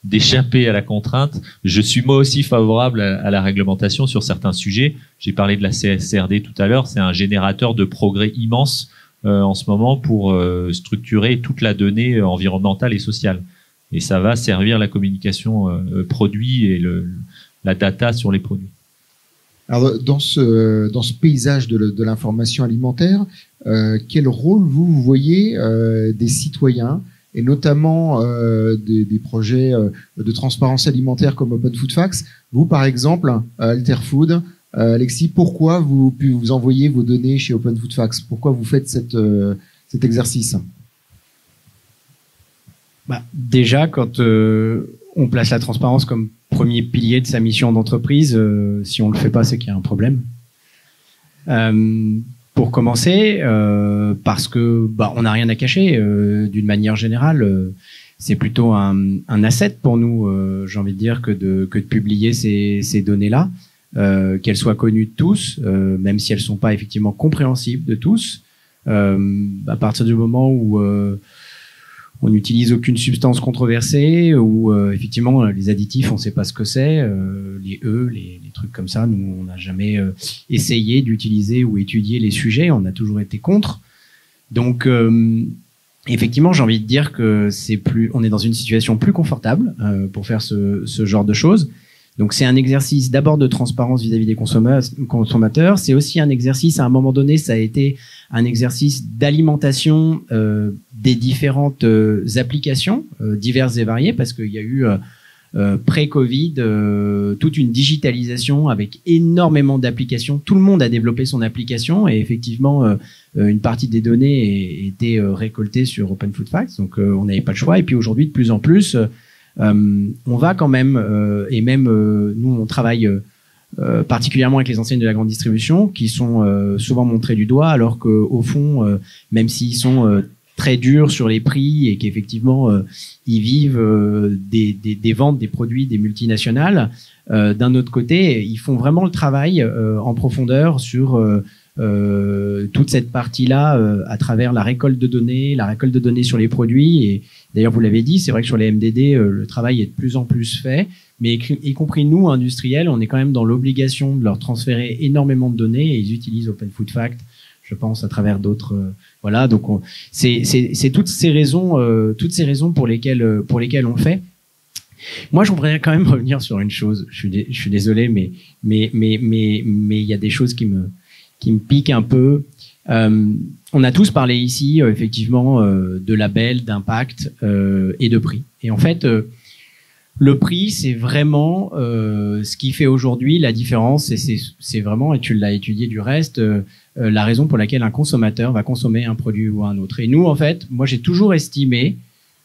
d'échapper à la contrainte. Je suis moi aussi favorable à la réglementation sur certains sujets. J'ai parlé de la CSRD tout à l'heure, c'est un générateur de progrès immense en ce moment pour structurer toute la donnée environnementale et sociale. Et ça va servir la communication produit et la data sur les produits. Alors, dans ce paysage de l'information alimentaire, quel rôle vous voyez des citoyens et notamment des projets de transparence alimentaire comme Open Food Facts? Vous, par exemple, Alterfood, Alexis, pourquoi vous envoyez vos données chez Open Food Facts? Pourquoi vous faites cet exercice? Déjà, quand on place la transparence comme premier pilier de sa mission d'entreprise, si on le fait pas, c'est qu'il y a un problème. Pour commencer, parce que on n'a rien à cacher. D'une manière générale, c'est plutôt un asset pour nous, j'ai envie de dire, que de publier ces données-là, qu'elles soient connues de tous, même si elles sont pas effectivement compréhensibles de tous. À partir du moment où on n'utilise aucune substance controversée, ou effectivement les additifs, on sait pas ce que c'est, les trucs comme ça, nous on n'a jamais essayé d'utiliser ou étudier les sujets, on a toujours été contre. Donc effectivement, j'ai envie de dire que on est dans une situation plus confortable pour faire ce genre de choses. Donc c'est un exercice d'abord de transparence vis-à-vis des consommateurs. C'est aussi un exercice, à un moment donné, ça a été un exercice d'alimentation des différentes applications diverses et variées, parce qu'il y a eu pré-Covid toute une digitalisation avec énormément d'applications. Tout le monde a développé son application et effectivement une partie des données était récoltée sur Open Food Facts, donc on n'avait pas le choix. Et puis aujourd'hui, de plus en plus, on va quand même, et même nous on travaille particulièrement avec les enseignes de la grande distribution qui sont souvent montrées du doigt, alors qu'au fond, même s'ils sont très durs sur les prix et qu'effectivement ils vivent des ventes des produits des multinationales, d'un autre côté, ils font vraiment le travail en profondeur sur toute cette partie-là à travers la récolte de données sur les produits. Et d'ailleurs, vous l'avez dit, c'est vrai que sur les MDD, le travail est de plus en plus fait, mais y compris nous, industriels, on est quand même dans l'obligation de leur transférer énormément de données et ils utilisent Open Food Facts, je pense, à travers d'autres. Voilà, donc c'est toutes ces raisons pour lesquelles on le fait. Moi, je voudrais quand même revenir sur une chose. Je suis désolé, mais il y a des choses qui me piquent un peu. On a tous parlé ici, effectivement, de labels, d'impact et de prix. Et en fait, Le prix, c'est vraiment ce qui fait aujourd'hui la différence, et c'est vraiment, et tu l'as étudié du reste, la raison pour laquelle un consommateur va consommer un produit ou un autre. Et nous, en fait, moi, j'ai toujours estimé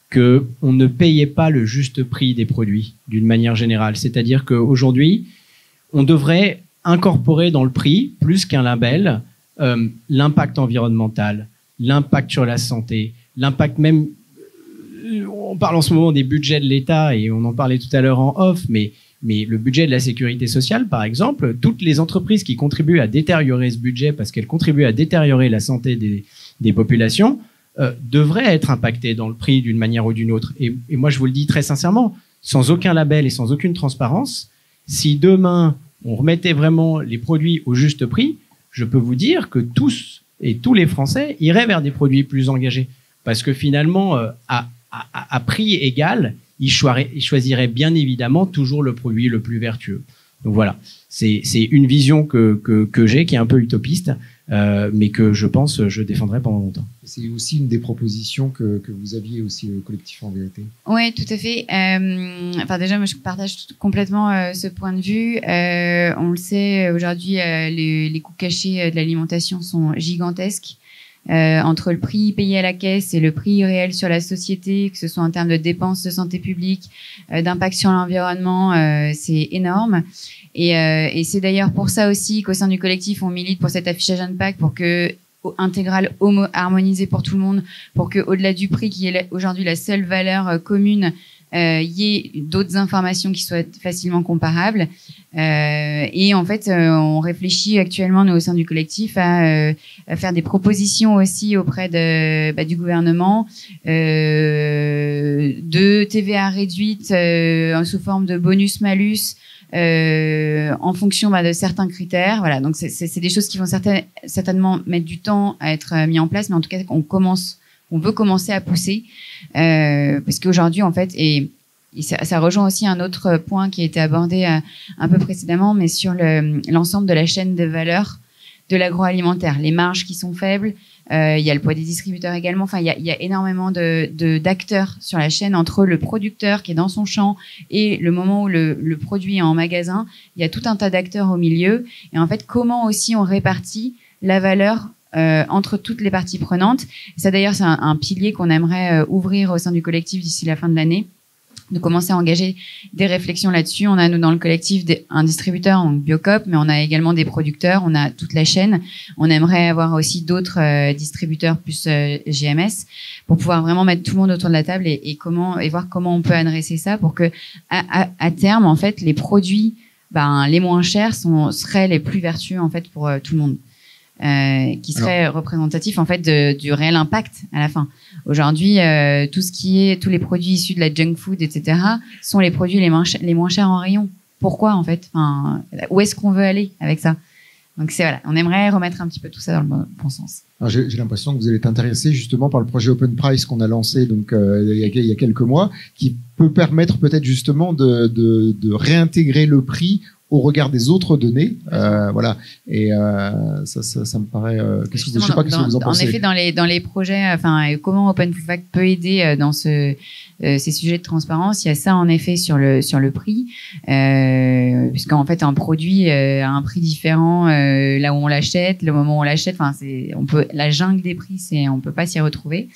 que on ne payait pas le juste prix des produits d'une manière générale. C'est-à-dire qu'aujourd'hui, on devrait incorporer dans le prix, plus qu'un label, l'impact environnemental, l'impact sur la santé, l'impact même. On parle en ce moment des budgets de l'État et on en parlait tout à l'heure en off, mais le budget de la sécurité sociale, par exemple, toutes les entreprises qui contribuent à détériorer ce budget parce qu'elles contribuent à détériorer la santé des populations devraient être impactées dans le prix d'une manière ou d'une autre. Et moi, je vous le dis très sincèrement, sans aucun label et sans aucune transparence, si demain on remettait vraiment les produits au juste prix, je peux vous dire que tous les Français iraient vers des produits plus engagés. Parce que finalement, à prix égal, ils choisiraient bien évidemment toujours le produit le plus vertueux. Donc voilà, c'est une vision que j'ai, qui est un peu utopiste, mais que je pense je défendrai pendant longtemps. C'est aussi une des propositions que vous aviez aussi au collectif En Vérité. Oui, tout à fait. Enfin déjà, moi je partage complètement ce point de vue. On le sait, aujourd'hui, les coûts cachés de l'alimentation sont gigantesques. Entre le prix payé à la caisse et le prix réel sur la société, que ce soit en termes de dépenses de santé publique, d'impact sur l'environnement, c'est énorme. Et c'est d'ailleurs pour ça aussi qu'au sein du collectif, on milite pour cet affichage impact, pour que intégral, harmonisé pour tout le monde, pour que au-delà du prix qui est aujourd'hui la seule valeur commune, y ait d'autres informations qui soient facilement comparables. Et en fait, on réfléchit actuellement, nous, au sein du collectif, à faire des propositions aussi auprès du gouvernement, de TVA réduite sous forme de bonus-malus, en fonction de certains critères. Voilà, donc c'est des choses qui vont certainement mettre du temps à être mis en place, mais en tout cas, on veut commencer à pousser, parce qu'aujourd'hui, en fait, et ça rejoint aussi un autre point qui a été abordé un peu précédemment, mais sur l'ensemble de la chaîne de valeur de l'agroalimentaire. Les marges qui sont faibles, il y a le poids des distributeurs également. Enfin, il y a énormément d'acteurs sur la chaîne, entre le producteur qui est dans son champ et le moment où le produit est en magasin. Il y a tout un tas d'acteurs au milieu. Et en fait, comment aussi on répartit la valeur entre toutes les parties prenantes. Et ça, d'ailleurs, c'est un pilier qu'on aimerait ouvrir au sein du collectif d'ici la fin de l'année, de commencer à engager des réflexions là-dessus. On a, nous, dans le collectif, un distributeur, donc Biocoop, mais on a également des producteurs, on a toute la chaîne. On aimerait avoir aussi d'autres distributeurs plus GMS, pour pouvoir vraiment mettre tout le monde autour de la table et voir comment on peut adresser ça, pour que à terme, en fait, les produits les moins chers seraient les plus vertueux, en fait, pour tout le monde. Qui serait représentatif, en fait, du réel impact à la fin. Aujourd'hui, tous les produits issus de la junk food, etc., sont les produits les moins chers en rayon. Pourquoi, en fait? Enfin, où est-ce qu'on veut aller avec ça? Donc voilà, on aimerait remettre un petit peu tout ça dans le bon sens. J'ai l'impression que vous allez être intéressé justement par le projet Open Price qu'on a lancé il y a quelques mois, qui peut permettre peut-être justement de réintégrer le prix au regard des autres données, voilà. Et ça me paraît. Je sais pas qu'est-ce que vous en pensez. En effet, dans les projets, comment Open Food Facts peut aider dans ces sujets de transparence, il y a ça en effet sur le prix, puisqu'en fait un produit a un prix différent là où on l'achète, le moment où on l'achète. Enfin, la jungle des prix, on peut pas s'y retrouver.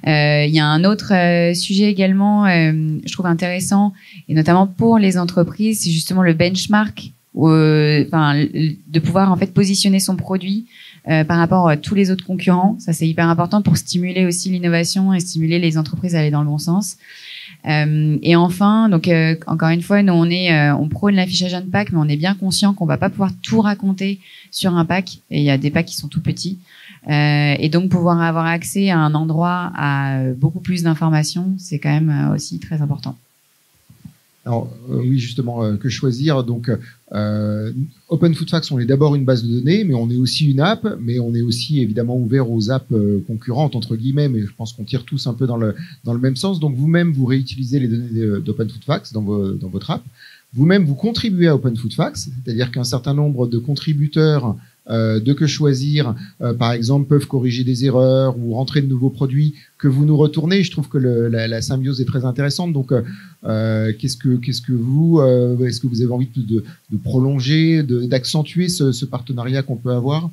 Il y a un autre sujet également, je trouve intéressant, et notamment pour les entreprises, c'est justement le benchmark. De pouvoir en fait positionner son produit par rapport à tous les autres concurrents. Ça, c'est hyper important pour stimuler aussi l'innovation et stimuler les entreprises à aller dans le bon sens. Et enfin, donc encore une fois, nous on prône l'affichage impact, mais on est bien conscient qu'on va pas pouvoir tout raconter sur un pack, et il y a des packs qui sont tout petits. Et donc pouvoir avoir accès à un endroit à beaucoup plus d'informations, c'est quand même aussi très important. Alors oui, justement, que choisir? Donc, Open Food Facts, on est d'abord une base de données, mais on est aussi une app, mais on est aussi évidemment ouvert aux apps concurrentes, entre guillemets, mais je pense qu'on tire tous un peu dans le même sens. Donc vous-même, vous réutilisez les données d'Open Food Facts dans votre app. Vous-même, vous contribuez à Open Food Facts, c'est-à-dire qu'un certain nombre de contributeurs de Que Choisir, par exemple, peuvent corriger des erreurs ou rentrer de nouveaux produits que vous nous retournez. Je trouve que la symbiose est très intéressante. Donc, est-ce que vous avez envie de prolonger, d'accentuer ce partenariat qu'on peut avoir?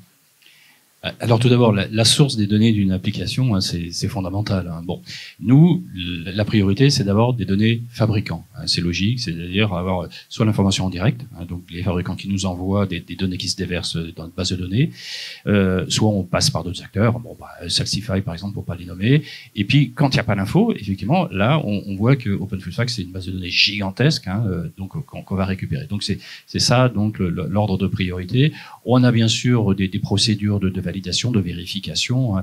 Alors tout d'abord, la source des données d'une application, hein, c'est fondamental. Hein. Bon, nous, la priorité, c'est d'abord des données fabricants. Hein. C'est logique, c'est-à-dire avoir soit l'information en direct, hein, donc les fabricants qui nous envoient des données qui se déversent dans notre base de données, soit on passe par d'autres acteurs, bon, Salsify par exemple pour pas les nommer. Et puis quand il n'y a pas l'info, effectivement, là, on voit que OpenFullFact c'est une base de données gigantesque, hein, donc qu'on va récupérer. Donc c'est ça donc l'ordre de priorité. On a bien sûr des procédures de validation, de vérification,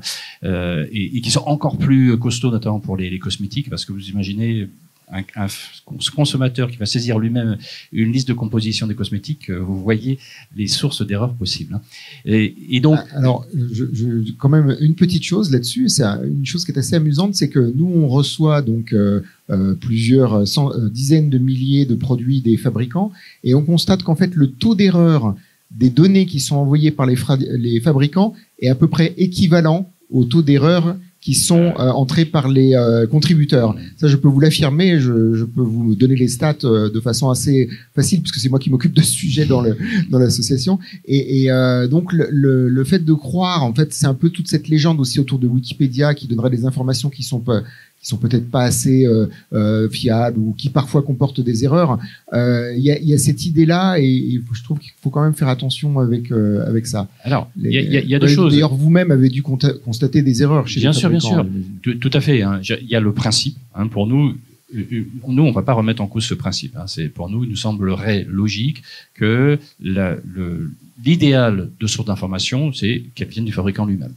et qui sont encore plus costauds, notamment pour les cosmétiques, parce que vous imaginez un consommateur qui va saisir lui-même une liste de composition des cosmétiques, vous voyez les sources d'erreurs possibles. Hein. Et donc, alors, quand même une petite chose là-dessus, c'est une chose qui est assez amusante, c'est que nous on reçoit donc plusieurs dizaines de milliers de produits des fabricants, et on constate qu'en fait le taux d'erreur des données qui sont envoyées par les fabricants est à peu près équivalent au taux d'erreur qui sont entrés par les contributeurs. Ça, je peux vous l'affirmer, je peux vous donner les stats de façon assez facile, puisque c'est moi qui m'occupe de ce sujet dans l'association. Et donc, le fait de croire, en fait, c'est un peu toute cette légende aussi autour de Wikipédia qui donnerait des informations qui sont peut-être pas assez fiables ou qui parfois comportent des erreurs. Il y a cette idée-là et je trouve qu'il faut quand même faire attention avec ça. Alors, il y a deux choses. D'ailleurs, vous-même avez dû constater des erreurs chez les fabricants. Bien sûr. Tout à fait. Hein. Il y a le principe. Hein, pour nous, on va pas remettre en cause ce principe. Hein. Pour nous, il nous semblerait logique que l'idéal de source d'information, c'est qu'elle vienne du fabricant lui-même,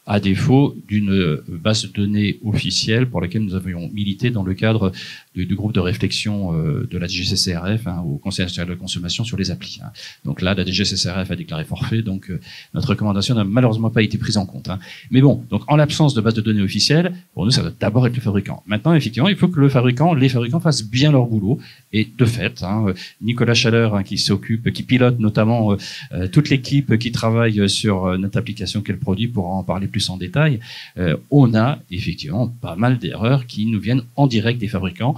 à défaut d'une base de données officielle pour laquelle nous avions milité dans le cadre du groupe de réflexion de la DGCCRF, hein, au Conseil national de la consommation sur les applis. Hein. Donc là, la DGCCRF a déclaré forfait, donc notre recommandation n'a malheureusement pas été prise en compte. Hein. Mais bon, donc en l'absence de base de données officielle, pour nous, ça doit d'abord être le fabricant. Maintenant, effectivement, il faut que les fabricants fassent bien leur boulot. Et de fait, hein, Nicolas Chaleur, hein, qui pilote notamment toute l'équipe qui travaille sur notre application qu'elle produit, pour en parler plus en détail, on a effectivement pas mal d'erreurs qui nous viennent en direct des fabricants.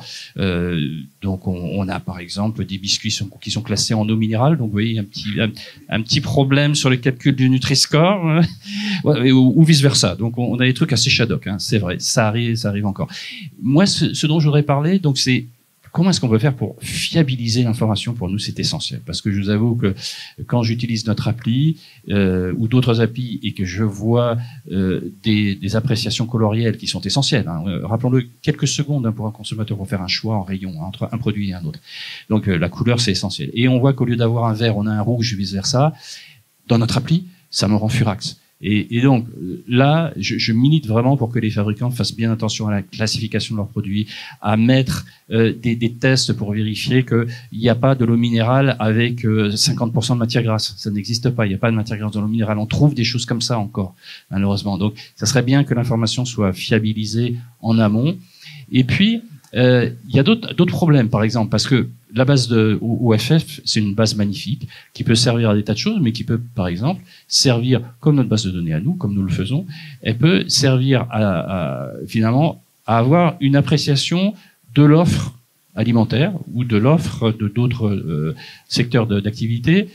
Donc on a par exemple des biscuits qui sont classés en eau minérale, donc vous voyez un petit problème sur le calcul du Nutri-Score, ou vice versa. Donc on a des trucs assez shadow, hein, c'est vrai, ça arrive encore. Moi, ce dont je voudrais parler, donc c'est comment est-ce qu'on peut faire pour fiabiliser l'information? Pour nous, c'est essentiel. Parce que je vous avoue que quand j'utilise notre appli ou d'autres applis et que je vois des appréciations colorielles qui sont essentielles, hein, rappelons-le, quelques secondes, hein, pour un consommateur pour faire un choix en rayon, hein, entre un produit et un autre. Donc la couleur, c'est essentiel. Et on voit qu'au lieu d'avoir un vert, on a un rouge, vice-versa. Dans notre appli, ça me rend furax. Et donc là, je milite vraiment pour que les fabricants fassent bien attention à la classification de leurs produits, à mettre des tests pour vérifier qu'il n'y a pas de l'eau minérale avec 50% de matière grasse. Ça n'existe pas, il n'y a pas de matière grasse dans l'eau minérale. On trouve des choses comme ça encore, malheureusement. Donc ça serait bien que l'information soit fiabilisée en amont. Et puis, il y a d'autres problèmes, par exemple, parce que la base de OFF, c'est une base magnifique qui peut servir à des tas de choses, mais qui peut, par exemple, servir comme notre base de données à nous, comme nous le faisons. Elle peut servir finalement à avoir une appréciation de l'offre alimentaire ou de l'offre de d'autres secteurs d'activité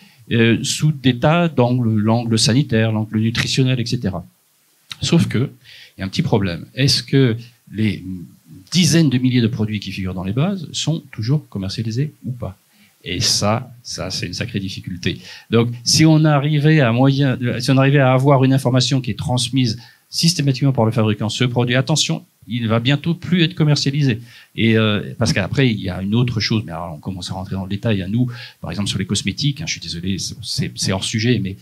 sous des tas d'angles, l'angle sanitaire, l'angle nutritionnel, etc. Sauf que il y a un petit problème. Est-ce que les dizaines de milliers de produits qui figurent dans les bases sont toujours commercialisés ou pas? Et ça c'est une sacrée difficulté. Donc, si on arrivait à avoir une information qui est transmise systématiquement par le fabricant, ce produit, attention, il va bientôt plus être commercialisé. Et parce qu'après, il y a une autre chose, mais alors on commence à rentrer dans le détail. À nous, par exemple, sur les cosmétiques, hein, je suis désolé, c'est hors sujet, mais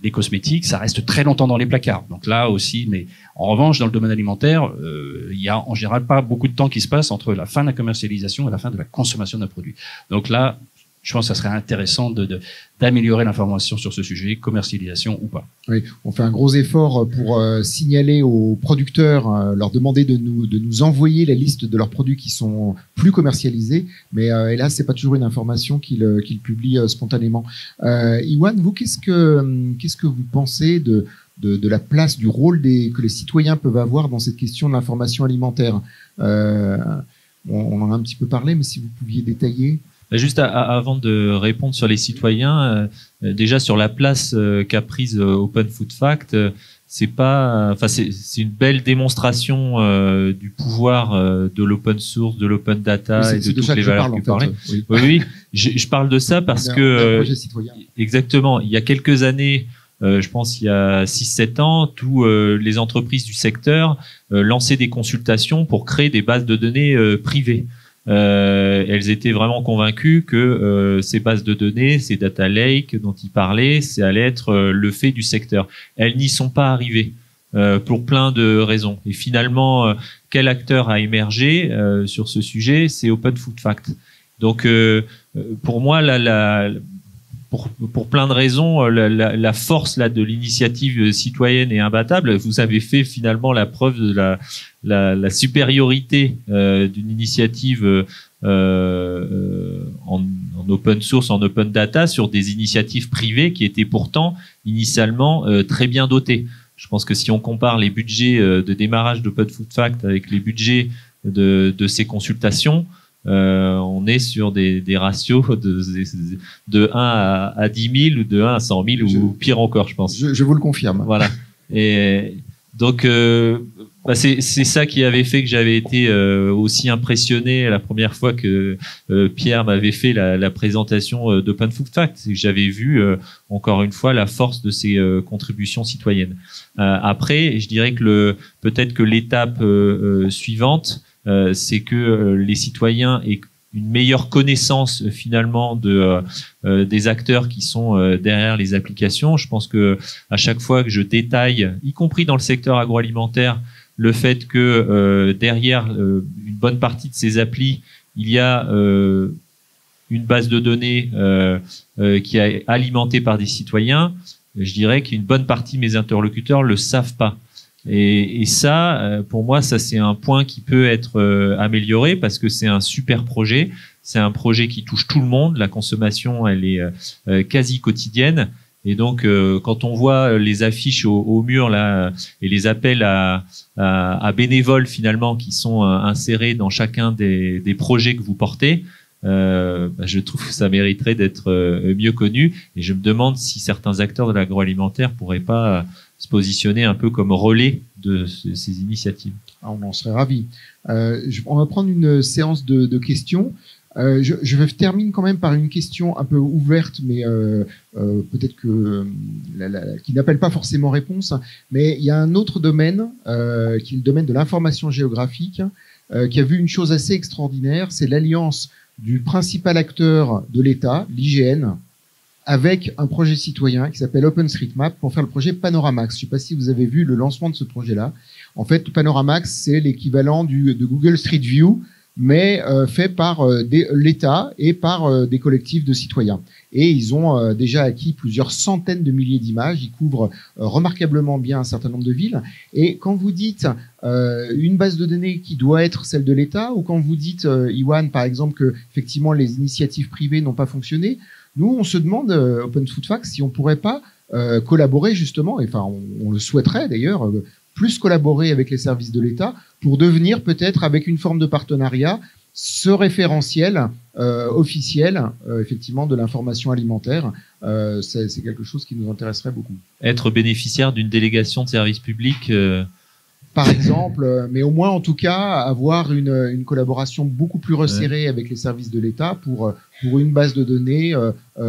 les cosmétiques, ça reste très longtemps dans les placards. Donc là aussi, mais en revanche, dans le domaine alimentaire, il y a en général pas beaucoup de temps qui se passe entre la fin de la commercialisation et la fin de la consommation d'un produit. Donc là, je pense que ça serait intéressant d'améliorer l'information sur ce sujet, commercialisation ou pas. Oui, on fait un gros effort pour signaler aux producteurs, leur demander de nous envoyer la liste de leurs produits qui sont plus commercialisés, mais hélas, c'est pas toujours une information qu'ils publient spontanément. Iwan, vous, qu'est-ce que vous pensez de la place, du rôle que les citoyens peuvent avoir dans cette question de l'information alimentaire? On en a un petit peu parlé, mais si vous pouviez détailler. Juste avant de répondre sur les citoyens, déjà sur la place qu'a prise Open Food Fact, c'est une belle démonstration du pouvoir de l'open source, de l'open data et de toutes les valeurs que vous parlez. Oui, je parle de ça parce que exactement, il y a quelques années, je pense il y a 6-7 ans, tous les entreprises du secteur lançaient des consultations pour créer des bases de données privées. Elles étaient vraiment convaincues que ces bases de données, ces data lakes dont ils parlaient, ça allait être le fait du secteur. Elles n'y sont pas arrivées pour plein de raisons. Et finalement, quel acteur a émergé sur ce sujet? C'est Open Food Fact. Donc, pour moi, pour plein de raisons, la force là de l'initiative citoyenne est imbattable. Vous avez fait finalement la preuve de la supériorité d'une initiative en open source, en open data sur des initiatives privées qui étaient pourtant initialement très bien dotées. Je pense que si on compare les budgets de démarrage d'Open Food Fact avec les budgets de ces consultations, on est sur des ratios de 1 à 10 000 ou de 1 à 100 000 ou pire encore, je pense. Je vous le confirme. Voilà. Et donc, c'est ça qui avait fait que j'avais été aussi impressionné la première fois que Pierre m'avait fait la présentation d'Open Food Fact. J'avais vu encore une fois la force de ces contributions citoyennes. Après, je dirais que peut-être que l'étape suivante, c'est que les citoyens aient une meilleure connaissance finalement des acteurs qui sont derrière les applications. Je pense que à chaque fois que je détaille, y compris dans le secteur agroalimentaire, le fait que derrière une bonne partie de ces applis, il y a une base de données qui est alimentée par des citoyens, je dirais qu'une bonne partie de mes interlocuteurs le savent pas. Et ça, pour moi, ça c'est un point qui peut être amélioré parce que c'est un super projet. C'est un projet qui touche tout le monde. La consommation, elle est quasi quotidienne. Et donc, quand on voit les affiches au mur là et les appels à bénévoles finalement qui sont insérés dans chacun des projets que vous portez, je trouve que ça mériterait d'être mieux connu. Et je me demande si certains acteurs de l'agroalimentaire pourraient pas se positionner un peu comme relais de ces initiatives. Ah, on en serait ravis. On va prendre une séance de questions. Je termine quand même par une question un peu ouverte, mais peut-être qui n'appelle pas forcément réponse. Mais il y a un autre domaine, qui est le domaine de l'information géographique, qui a vu une chose assez extraordinaire, c'est l'alliance du principal acteur de l'État, l'IGN, avec un projet citoyen qui s'appelle OpenStreetMap pour faire le projet Panoramax. Je ne sais pas si vous avez vu le lancement de ce projet-là. En fait, Panoramax, c'est l'équivalent de Google Street View, mais fait par l'État et par des collectifs de citoyens. Et ils ont déjà acquis plusieurs centaines de milliers d'images. Ils couvrent remarquablement bien un certain nombre de villes. Et quand vous dites une base de données qui doit être celle de l'État, ou quand vous dites, Iwan, par exemple, que effectivement les initiatives privées n'ont pas fonctionné, nous, on se demande, Open Food Fact, si on pourrait pas collaborer justement, et enfin on le souhaiterait d'ailleurs, plus collaborer avec les services de l'État pour devenir peut-être avec une forme de partenariat ce référentiel officiel effectivement de l'information alimentaire. C'est quelque chose qui nous intéresserait beaucoup. Être bénéficiaire d'une délégation de service public par exemple, mais au moins en tout cas avoir une collaboration beaucoup plus resserrée avec les services de l'État pour une base de données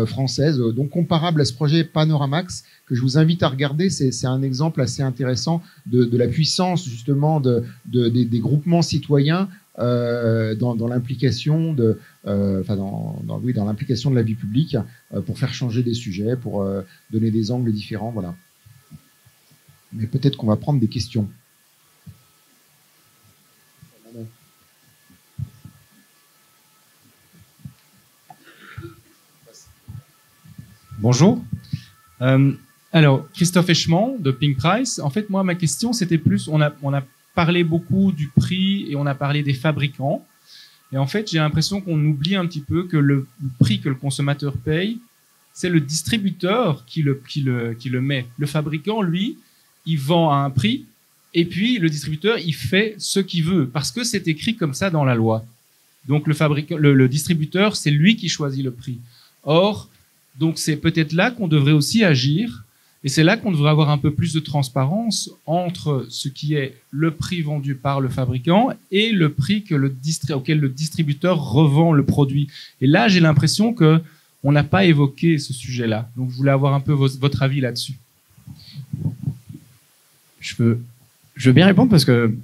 française, donc comparable à ce projet Panoramax que je vous invite à regarder. C'est un exemple assez intéressant de la puissance justement des groupements citoyens dans l'implication dans l'implication de la vie publique pour faire changer des sujets, pour donner des angles différents, voilà. Mais peut-être qu'on va prendre des questions. Bonjour. Alors, Christophe Eschman de Pink Price. En fait, moi, ma question, c'était plus, on a parlé beaucoup du prix et on a parlé des fabricants. Et en fait, j'ai l'impression qu'on oublie un petit peu que le prix que le consommateur paye, c'est le distributeur qui le met. Le fabricant, lui, il vend à un prix et puis le distributeur, il fait ce qu'il veut parce que c'est écrit comme ça dans la loi. Donc, le distributeur, c'est lui qui choisit le prix. Or, donc c'est peut-être là qu'on devrait aussi agir et c'est là qu'on devrait avoir un peu plus de transparence entre ce qui est le prix vendu par le fabricant et le prix auquel le distributeur revend le produit. Et là, j'ai l'impression que on n'a pas évoqué ce sujet-là. Donc, je voulais avoir un peu votre avis là-dessus. Je veux bien répondre parce que,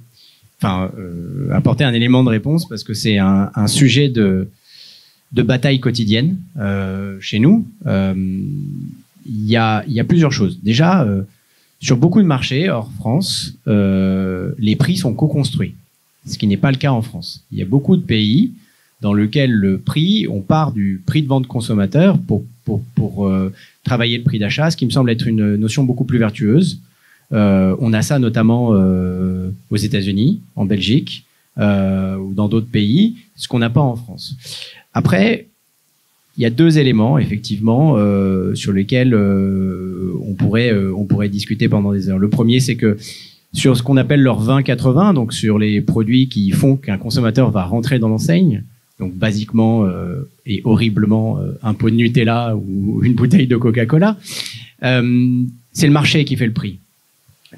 apporter un élément de réponse parce que c'est un sujet de bataille quotidienne chez nous. Il y a plusieurs choses. Déjà, sur beaucoup de marchés hors France, les prix sont co-construits, ce qui n'est pas le cas en France. Il y a beaucoup de pays dans lesquels le prix, on part du prix de vente consommateur pour travailler le prix d'achat, ce qui me semble être une notion beaucoup plus vertueuse. On a ça notamment aux États-Unis, en Belgique ou dans d'autres pays, ce qu'on n'a pas en France. Après, il y a deux éléments, effectivement, sur lesquels on pourrait discuter pendant des heures. Le premier, c'est que sur ce qu'on appelle leur 20-80, donc sur les produits qui font qu'un consommateur va rentrer dans l'enseigne, donc basiquement et horriblement un pot de Nutella ou une bouteille de Coca-Cola, c'est le marché qui fait le prix.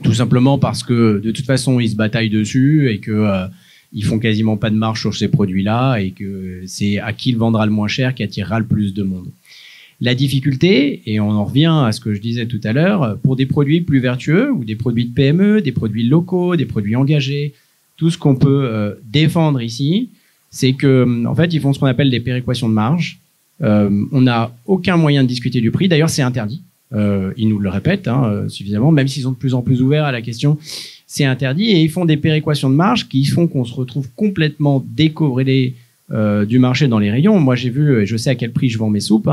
Tout simplement parce que de toute façon, ils se bataillent dessus et que ils font quasiment pas de marge sur ces produits-là et que c'est à qui le vendra le moins cher qui attirera le plus de monde. La difficulté, et on en revient à ce que je disais tout à l'heure, pour des produits plus vertueux ou des produits de PME, des produits locaux, des produits engagés, tout ce qu'on peut défendre ici, c'est que en fait, ils font ce qu'on appelle des péréquations de marge. On n'a aucun moyen de discuter du prix. D'ailleurs, c'est interdit. Ils nous le répètent suffisamment, même s'ils sont de plus en plus ouverts à la question. C'est interdit et ils font des péréquations de marge qui font qu'on se retrouve complètement décorrélé du marché dans les rayons. Moi, j'ai vu, et je sais à quel prix je vends mes soupes,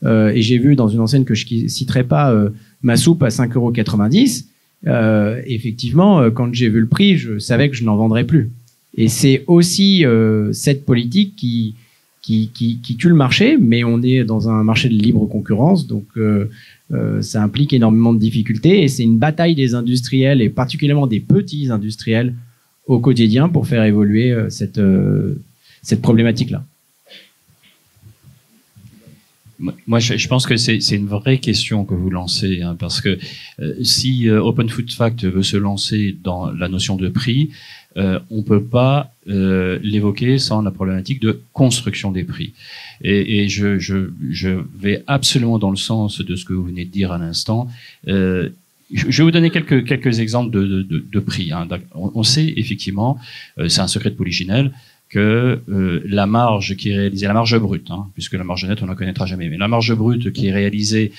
et j'ai vu dans une enseigne que je citerai pas ma soupe à 5,90 €. Effectivement, quand j'ai vu le prix, je savais que je n'en vendrais plus. Et c'est aussi cette politique qui tue le marché, mais on est dans un marché de libre concurrence, donc ça implique énormément de difficultés et c'est une bataille des industriels et particulièrement des petits industriels au quotidien pour faire évoluer cette problématique-là. Moi, je pense que c'est une vraie question que vous lancez, parce que si Open Food Fact veut se lancer dans la notion de prix, on peut pas l'évoquer sans la problématique de construction des prix. Et je vais absolument dans le sens de ce que vous venez de dire à l'instant. Je vais vous donner quelques exemples de prix. On sait effectivement, c'est un secret de Polichinelle, que la marge qui est réalisée, la marge brute, puisque la marge nette on ne la connaîtra jamais, mais la marge brute qui est réalisée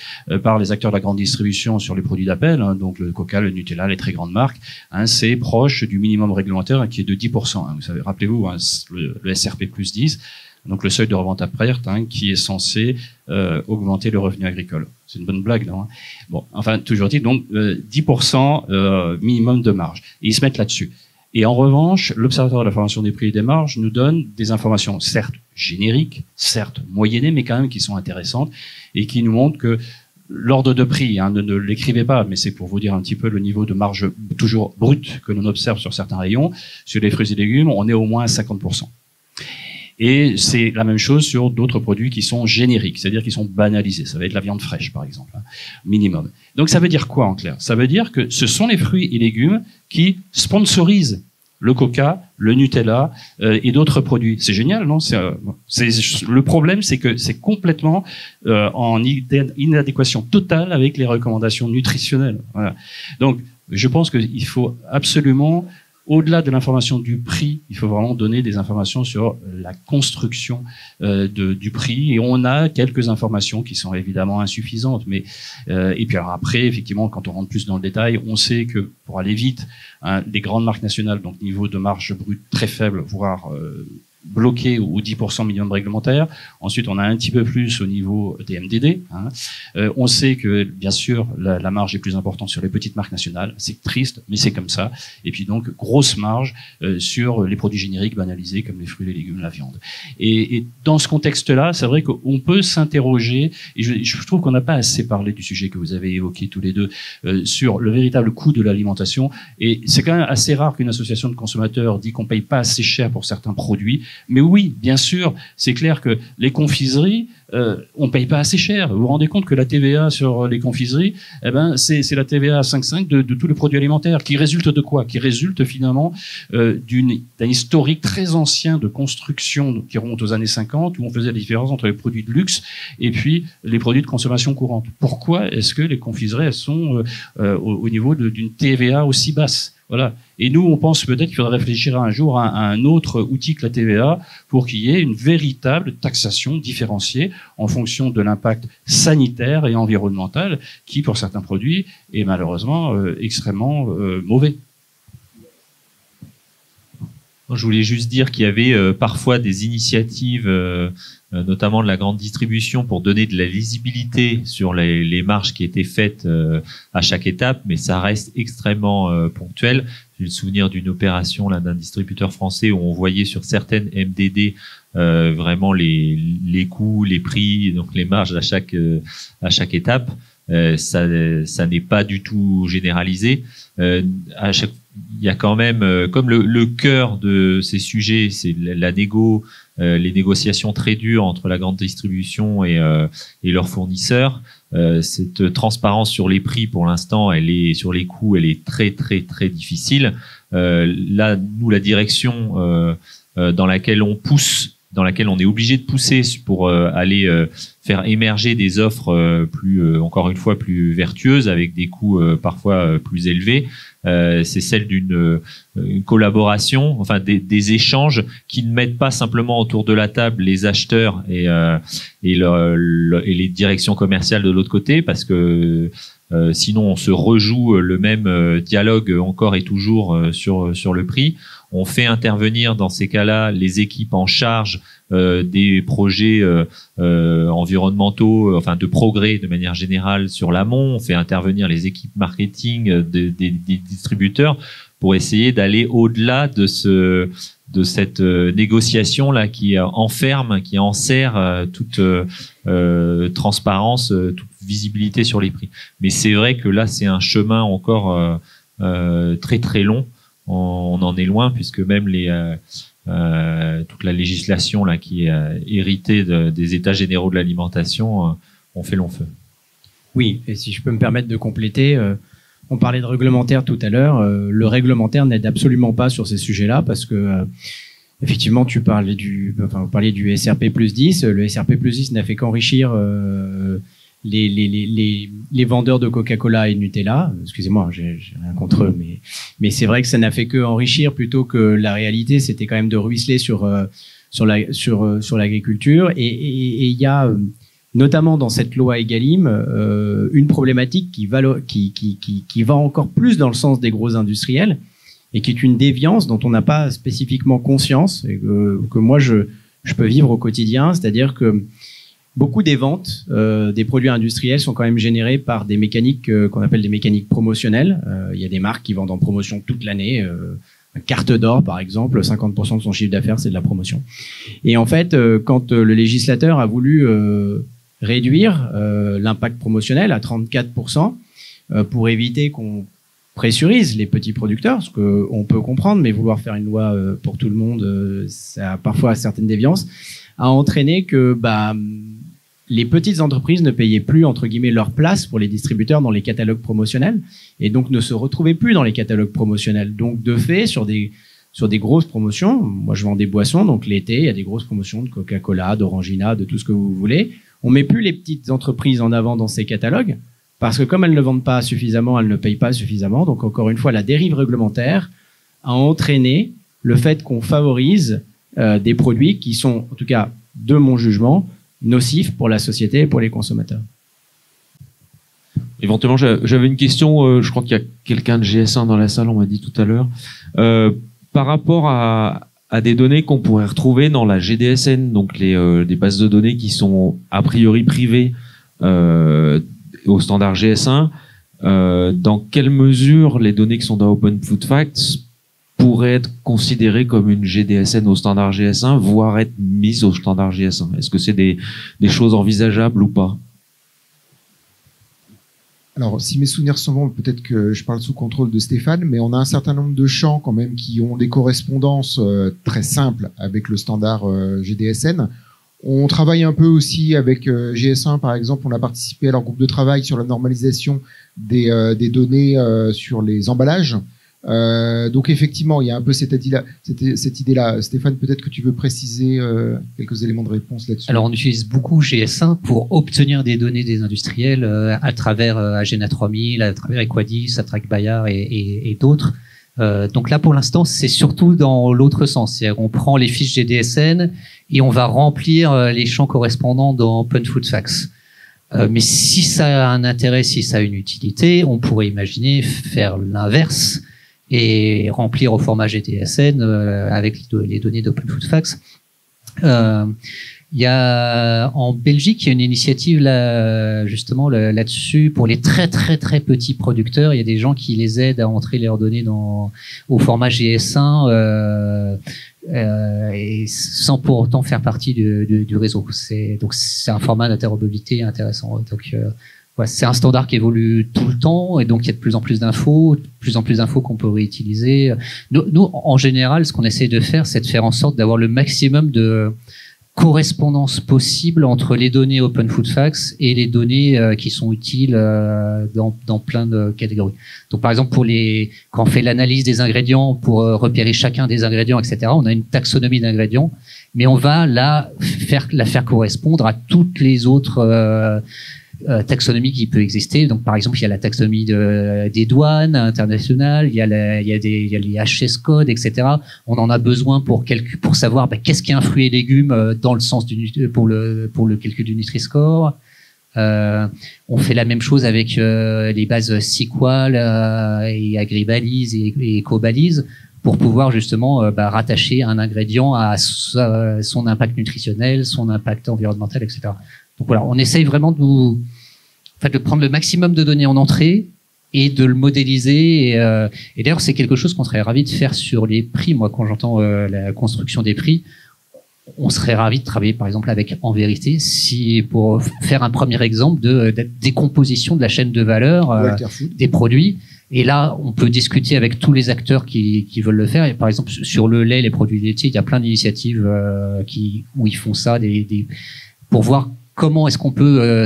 par les acteurs de la grande distribution sur les produits d'appel, donc le Coca, le Nutella, les très grandes marques, c'est proche du minimum réglementaire qui est de 10%. Vous savez, rappelez-vous, le SRP plus 10, donc le seuil de revente à perte, qui est censé augmenter le revenu agricole. C'est une bonne blague, non? Bon, enfin, toujours dit, donc 10% minimum de marge. Et ils se mettent là-dessus. Et en revanche, l'Observatoire de la formation des prix et des marges nous donne des informations, certes génériques, certes moyennées, mais quand même qui sont intéressantes et qui nous montrent que l'ordre de prix, ne l'écrivez pas, mais c'est pour vous dire un petit peu le niveau de marge toujours brute que l'on observe sur certains rayons. Sur les fruits et légumes, on est au moins à 50%. Et c'est la même chose sur d'autres produits qui sont génériques, c'est-à-dire qui sont banalisés. Ça va être la viande fraîche, par exemple, minimum. Donc ça veut dire quoi en clair? Ça veut dire que ce sont les fruits et légumes qui sponsorisent le Coca, le Nutella et d'autres produits. C'est génial, non? Le problème, c'est que c'est complètement en inadéquation totale avec les recommandations nutritionnelles. Voilà. Donc, je pense qu'il faut absolument, au-delà de l'information du prix, il faut vraiment donner des informations sur la construction du prix. Et on a quelques informations qui sont évidemment insuffisantes. Mais et puis alors après, effectivement, quand on rentre plus dans le détail, on sait que pour aller vite, les grandes marques nationales, donc niveau de marge brute très faible, voire bloqué aux 10% minimum réglementaire. Ensuite, on a un petit peu plus au niveau des MDD. Hein. On sait que, bien sûr, la marge est plus importante sur les petites marques nationales. C'est triste, mais c'est comme ça. Et puis donc, grosse marge sur les produits génériques banalisés comme les fruits, les légumes, la viande. Et dans ce contexte-là, c'est vrai qu'on peut s'interroger, et je trouve qu'on n'a pas assez parlé du sujet que vous avez évoqué tous les deux, sur le véritable coût de l'alimentation. Et c'est quand même assez rare qu'une association de consommateurs dit qu'on paye pas assez cher pour certains produits. Mais oui, bien sûr, c'est clair que les confiseries, on paye pas assez cher. Vous vous rendez compte que la TVA sur les confiseries, eh ben, c'est la TVA à 5,5 de tous les produits alimentaires, qui résulte de quoi? Qui résulte finalement d'un historique très ancien de construction qui remonte aux années 50, où on faisait la différence entre les produits de luxe et puis les produits de consommation courante. Pourquoi est-ce que les confiseries elles sont au niveau d'une TVA aussi basse? Voilà. Et nous, on pense peut-être qu'il faudrait réfléchir un jour à un autre outil que la TVA pour qu'il y ait une véritable taxation différenciée en fonction de l'impact sanitaire et environnemental qui, pour certains produits, est malheureusement extrêmement mauvais. Je voulais juste dire qu'il y avait parfois des initiatives, notamment de la grande distribution, pour donner de la lisibilité sur les marges qui étaient faites à chaque étape, mais ça reste extrêmement ponctuel. J'ai le souvenir d'une opération là d'un distributeur français où on voyait sur certaines MDD vraiment les coûts, les prix, donc les marges à chaque étape. Ça n'est pas du tout généralisé. Il y a quand même, comme le cœur de ces sujets, c'est la négo, les négociations très dures entre la grande distribution et leurs fournisseurs. Cette transparence sur les prix, pour l'instant, sur les coûts, elle est très très très difficile. Là, nous, la direction dans laquelle on pousse, dans laquelle on est obligé de pousser pour aller faire émerger des offres encore une fois, plus vertueuses, avec des coûts parfois plus élevés. C'est celle d'une collaboration, enfin des échanges qui ne mettent pas simplement autour de la table les acheteurs et les directions commerciales de l'autre côté, parce que sinon on se rejoue le même dialogue encore et toujours sur le prix. On fait intervenir dans ces cas-là les équipes en charge des projets environnementaux, enfin de progrès de manière générale sur l'amont. On fait intervenir les équipes marketing des distributeurs pour essayer d'aller au-delà de cette négociation là qui enferme, qui enserre toute transparence, toute visibilité sur les prix. Mais c'est vrai que là c'est un chemin encore très très long. On en est loin, puisque même toute la législation là qui est héritée des états généraux de l'alimentation ont fait long feu. Oui, et si je peux me permettre de compléter, on parlait de réglementaire tout à l'heure. Le réglementaire n'aide absolument pas sur ces sujets-là, parce que effectivement, vous parliez du SRP plus 10. Le SRP plus 10 n'a fait qu'enrichir les vendeurs de Coca-Cola et Nutella. Excusez-moi, j'ai rien contre eux, mais c'est vrai que ça n'a fait que enrichir plutôt que la réalité, c'était quand même de ruisseler sur l'agriculture. Et il y a notamment dans cette loi Egalim une problématique qui va encore plus dans le sens des gros industriels, et qui est une déviance dont on n'a pas spécifiquement conscience, et que moi je peux vivre au quotidien. C'est-à-dire que beaucoup des ventes des produits industriels sont quand même générées par des mécaniques qu'on appelle des mécaniques promotionnelles. Il y a des marques qui vendent en promotion toute l'année. Carte d'Or, par exemple, 50% de son chiffre d'affaires, c'est de la promotion. Et en fait, quand le législateur a voulu réduire l'impact promotionnel à 34% pour éviter qu'on pressurise les petits producteurs, ce qu'on peut comprendre, mais vouloir faire une loi pour tout le monde, ça a parfois certaines déviances, a entraîné que les petites entreprises ne payaient plus, entre guillemets, leur place pour les distributeurs dans les catalogues promotionnels, et donc ne se retrouvaient plus dans les catalogues promotionnels. Donc, de fait, sur des grosses promotions, moi je vends des boissons, donc l'été, il y a des grosses promotions de Coca-Cola, d'Orangina, de tout ce que vous voulez. On met plus les petites entreprises en avant dans ces catalogues, parce que comme elles ne vendent pas suffisamment, elles ne payent pas suffisamment. Donc, encore une fois, la dérive réglementaire a entraîné le fait qu'on favorise des produits qui sont, en tout cas, de mon jugement, nocifs pour la société et pour les consommateurs. Éventuellement, j'avais une question, je crois qu'il y a quelqu'un de GS1 dans la salle, on m'a dit tout à l'heure. Par rapport à à des données qu'on pourrait retrouver dans la GDSN, donc des bases de données qui sont a priori privées au standard GS1. Dans quelle mesure les données qui sont dans Open Food Facts pourraient être considérées comme une GDSN au standard GS1, voire être mises au standard GS1? Est-ce que c'est des choses envisageables ou pas? Alors, si mes souvenirs sont bons, peut-être que je parle sous contrôle de Stéphane, mais on a un certain nombre de champs quand même qui ont des correspondances très simples avec le standard GDSN. On travaille un peu aussi avec GS1, par exemple. On a participé à leur groupe de travail sur la normalisation des données sur les emballages. Donc effectivement, il y a un peu cette idée-là. Stéphane, peut-être que tu veux préciser quelques éléments de réponse là-dessus. Alors, on utilise beaucoup GS1 pour obtenir des données des industriels à travers Agena 3000, à travers Equadis, Attract Bayard et d'autres. Donc là, pour l'instant, c'est surtout dans l'autre sens. C'est-à-dire qu'on prend les fiches GDSN et on va remplir les champs correspondants dans Open Food Facts. Mais si ça a un intérêt, si ça a une utilité, on pourrait imaginer faire l'inverse et remplir au format GDSN avec les données d'Open Food Facts. Il y a en Belgique, il y a une initiative là, justement là-dessus pour les très très très petits producteurs. Il y a des gens qui les aident à entrer leurs données au format GS1 et sans pour autant faire partie du réseau. Donc c'est un format d'interopérabilité intéressant. Donc ouais, c'est un standard qui évolue tout le temps et donc il y a de plus en plus d'infos qu'on peut réutiliser. Nous, en général, ce qu'on essaie de faire, c'est de faire en sorte d'avoir le maximum de correspondance possible entre les données Open Food Facts et les données qui sont utiles dans plein de catégories. Donc par exemple quand on fait l'analyse des ingrédients pour repérer chacun des ingrédients, etc., on a une taxonomie d'ingrédients, mais on va la faire correspondre à toutes les autres taxonomie qui peut exister. Donc, par exemple, il y a la taxonomie des douanes internationales, il y a les HS codes, etc. On en a besoin pour savoir qu'est-ce qu'est un fruit et légumes dans le sens pour le calcul du Nutri-Score. On fait la même chose avec les bases SQL et Agribalise et Ecobalise pour pouvoir justement rattacher un ingrédient à son impact nutritionnel, son impact environnemental, etc. Donc voilà, on essaye vraiment de prendre le maximum de données en entrée et de le modéliser. Et d'ailleurs, c'est quelque chose qu'on serait ravi de faire sur les prix. Moi, quand j'entends la construction des prix, on serait ravi de travailler, par exemple, avec En Vérité, pour faire un premier exemple de décomposition de la chaîne de valeur des produits. Et là, on peut discuter avec tous les acteurs qui veulent le faire. Et par exemple, sur le lait, les produits laitiers, il y a plein d'initiatives où ils font ça, pour voir comment est-ce qu'on peut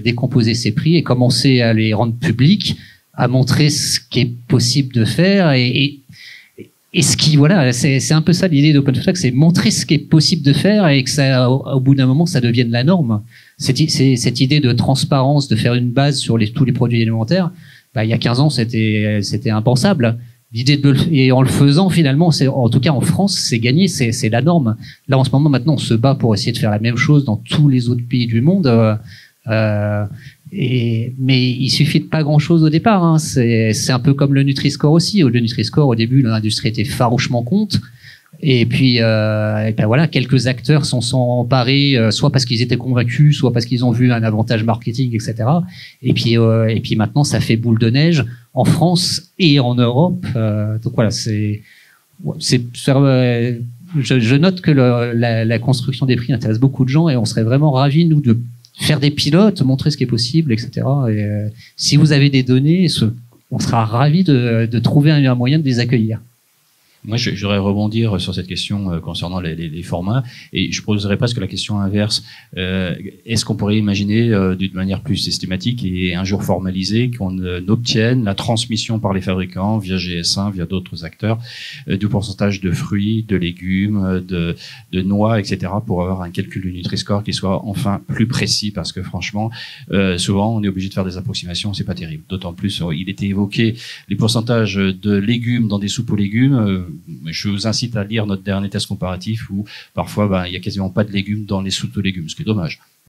décomposer ces prix et commencer à les rendre publics, à montrer ce qui est possible de faire et ce qui, voilà, c'est un peu ça l'idée d'Open Food Facts, c'est montrer ce qui est possible de faire et que ça, au bout d'un moment, ça devienne la norme. Cette idée de transparence, de faire une base sur tous les produits alimentaires, il y a 15 ans, c'était impensable. L'idée et en le faisant, finalement, en tout cas en France, c'est gagné, c'est la norme. Là, en ce moment, maintenant, on se bat pour essayer de faire la même chose dans tous les autres pays du monde. Mais il suffit de pas grand-chose au départ. Hein. C'est un peu comme le Nutri-Score aussi. Le Nutri-Score, au début, l'industrie était farouchement contre. Et puis, voilà, quelques acteurs s'en sont emparés, soit parce qu'ils étaient convaincus, soit parce qu'ils ont vu un avantage marketing, etc. Et puis maintenant, ça fait boule de neige en France et en Europe. Donc voilà, je note que la construction des prix intéresse beaucoup de gens et on serait vraiment ravis, nous, de faire des pilotes, montrer ce qui est possible, etc. Et si vous avez des données, on sera ravis de trouver un moyen de les accueillir. Moi, je voudrais rebondir sur cette question concernant les formats, et je poserais presque la question inverse. Est-ce qu'on pourrait imaginer d'une manière plus systématique et un jour formalisée qu'on obtienne la transmission par les fabricants via GS1, via d'autres acteurs, du pourcentage de fruits, de légumes, de noix, etc., pour avoir un calcul du Nutri-Score qui soit enfin plus précis, parce que franchement, souvent, on est obligé de faire des approximations, c'est pas terrible. D'autant plus, il était évoqué les pourcentages de légumes dans des soupes aux légumes. Je vous incite à lire notre dernier test comparatif où parfois il y a quasiment pas de légumes dans les soupes aux légumes, ce qui est dommage.